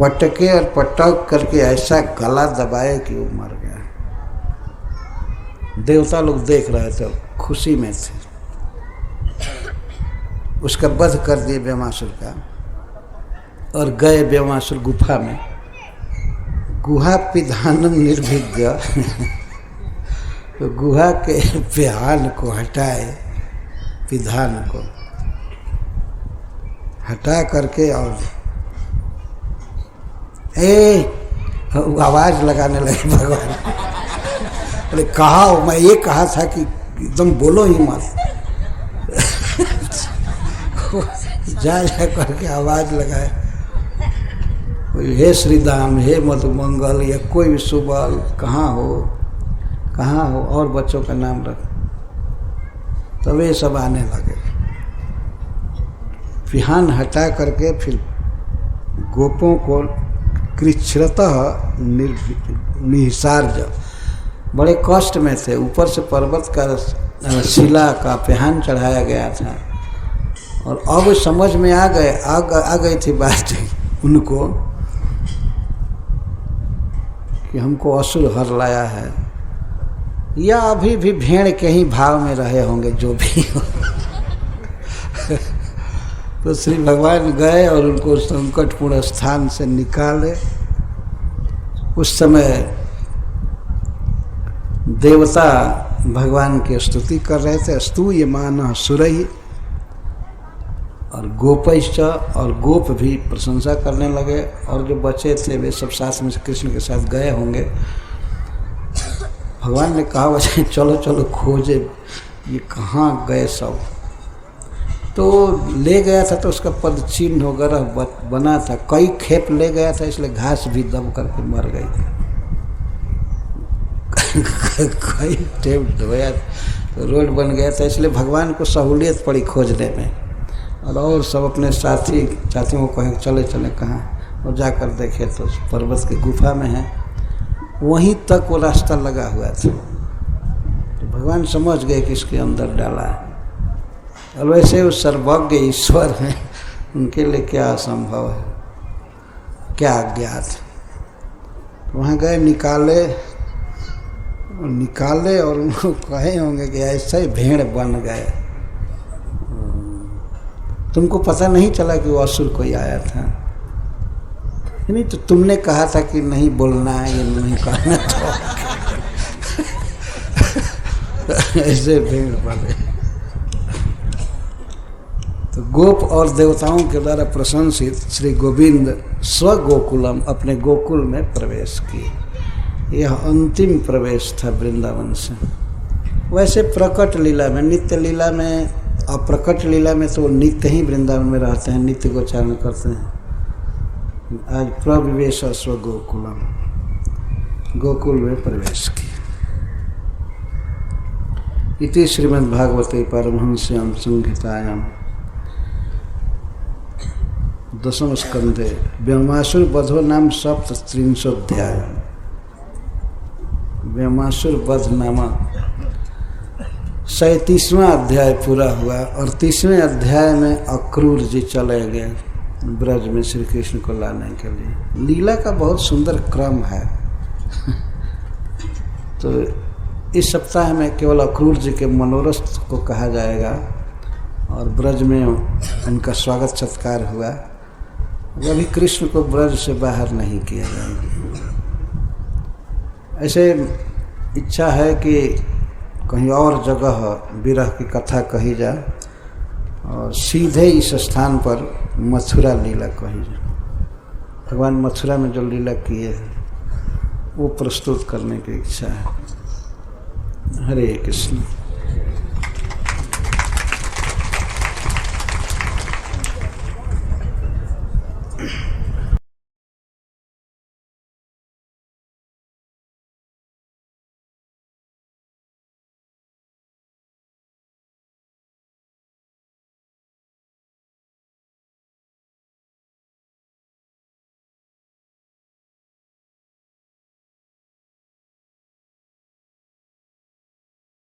पटके और पटक करके ऐसा गला दबाए कि वो मर गया। देवता लोग देख रहे थे, खुशी में थे। उसका वध कर दिए ब्रह्मासुर का, और गए ब्रह्मासुर गुफा में। गुहा पिधानम निर्भिज्ञ, तो गुहा के पिधान को हटाए, पिधान को हटा करके और आवाज लगाने लगे भगवान। अरे कहा, मैं ये कहा था कि एकदम बोलो ही मत, जा करके आवाज लगाए, हे श्रीदाम, हे मधुमंगल, या कोई भी सुबल, कहाँ हो, और बच्चों का नाम रख। तब ये सब आने लगे। पिहान हटा करके फिर गोपों को कृच्छ्रतः निहिसार्ज, बड़े कष्ट में थे, ऊपर से पर्वत का शिला का पिहान चढ़ाया गया था, और अब समझ में आ गई थी बात उनको कि हमको असुर हर लाया है, या अभी भी भेड़ के ही भाव में रहे होंगे जो भी हो। तो श्री भगवान गए और उनको संकटपूर्ण स्थान से निकाले। उस समय देवता भगवान की स्तुति कर रहे थे, स्तूयमानः सुरैः, और गोपैश्च, और गोप भी प्रशंसा करने लगे, और जो बचे थे वे सब साथ में कृष्ण के साथ गए होंगे। भगवान ने कहा वैसे चलो चलो खोजे ये कहाँ गए सब, तो ले गया था तो उसका पद चिन्ह वगैरह बना था, कई खेप ले गया था, इसलिए घास भी दब करके मर गई। कई टेप धोया तो रोड बन गया था, इसलिए भगवान को सहूलियत पड़ी खोजने में। और सब अपने साथियों को कहे चले कहाँ, और जाकर देखे तो पर्वत की गुफा में है, वहीं तक वो रास्ता लगा हुआ था। तो भगवान समझ गए कि इसके अंदर डाला है, और वैसे वो सर्वज्ञ ईश्वर हैं, उनके लिए क्या असंभव है, क्या अज्ञात। वहाँ गए, निकाले और उनको कहे होंगे कि ऐसे ही भेड़ बन गए, तुमको पता नहीं चला कि वो असुर कोई आया था? नहीं तो तुमने कहा था कि नहीं बोलना है, ये नहीं कहना था। ऐसे भेड़ वाले तो गोप और देवताओं के द्वारा प्रशंसित श्री गोविंद स्व गोकुलम अपने गोकुल में प्रवेश किए। यह अंतिम प्रवेश था वृंदावन से। वैसे प्रकट लीला में, नित्य लीला में और प्रकट लीला में तो नित्य ही वृंदावन में रहते हैं, नित्य गोचारण करते हैं। आज प्रविवेश स्व गोकुलम, गोकुल में प्रवेश किया। इति श्रीमद्भागवते पारमहंस्यां संहितायां दशम स्कंधे व्योमासुर वधो नाम सप्तत्रिंशोऽध्याय। व्योमासुर वध नामक 37वां अध्याय पूरा हुआ और 30वें अध्याय में अक्रूर जी चले गए ब्रज में श्री कृष्ण को लाने के लिए। लीला का बहुत सुंदर क्रम है। तो इस सप्ताह में केवल अक्रूर जी के मनोरथ को कहा जाएगा और ब्रज में उनका स्वागत सत्कार हुआ। अभी कृष्ण को ब्रज से बाहर नहीं किया जाएगा। ऐसे इच्छा है कि कहीं और जगह विरह की कथा कही जाए और सीधे इस स्थान पर मथुरा लीला कही जाए। भगवान मथुरा में जो लीला किए हैं वो प्रस्तुत करने की इच्छा है। हरे कृष्ण।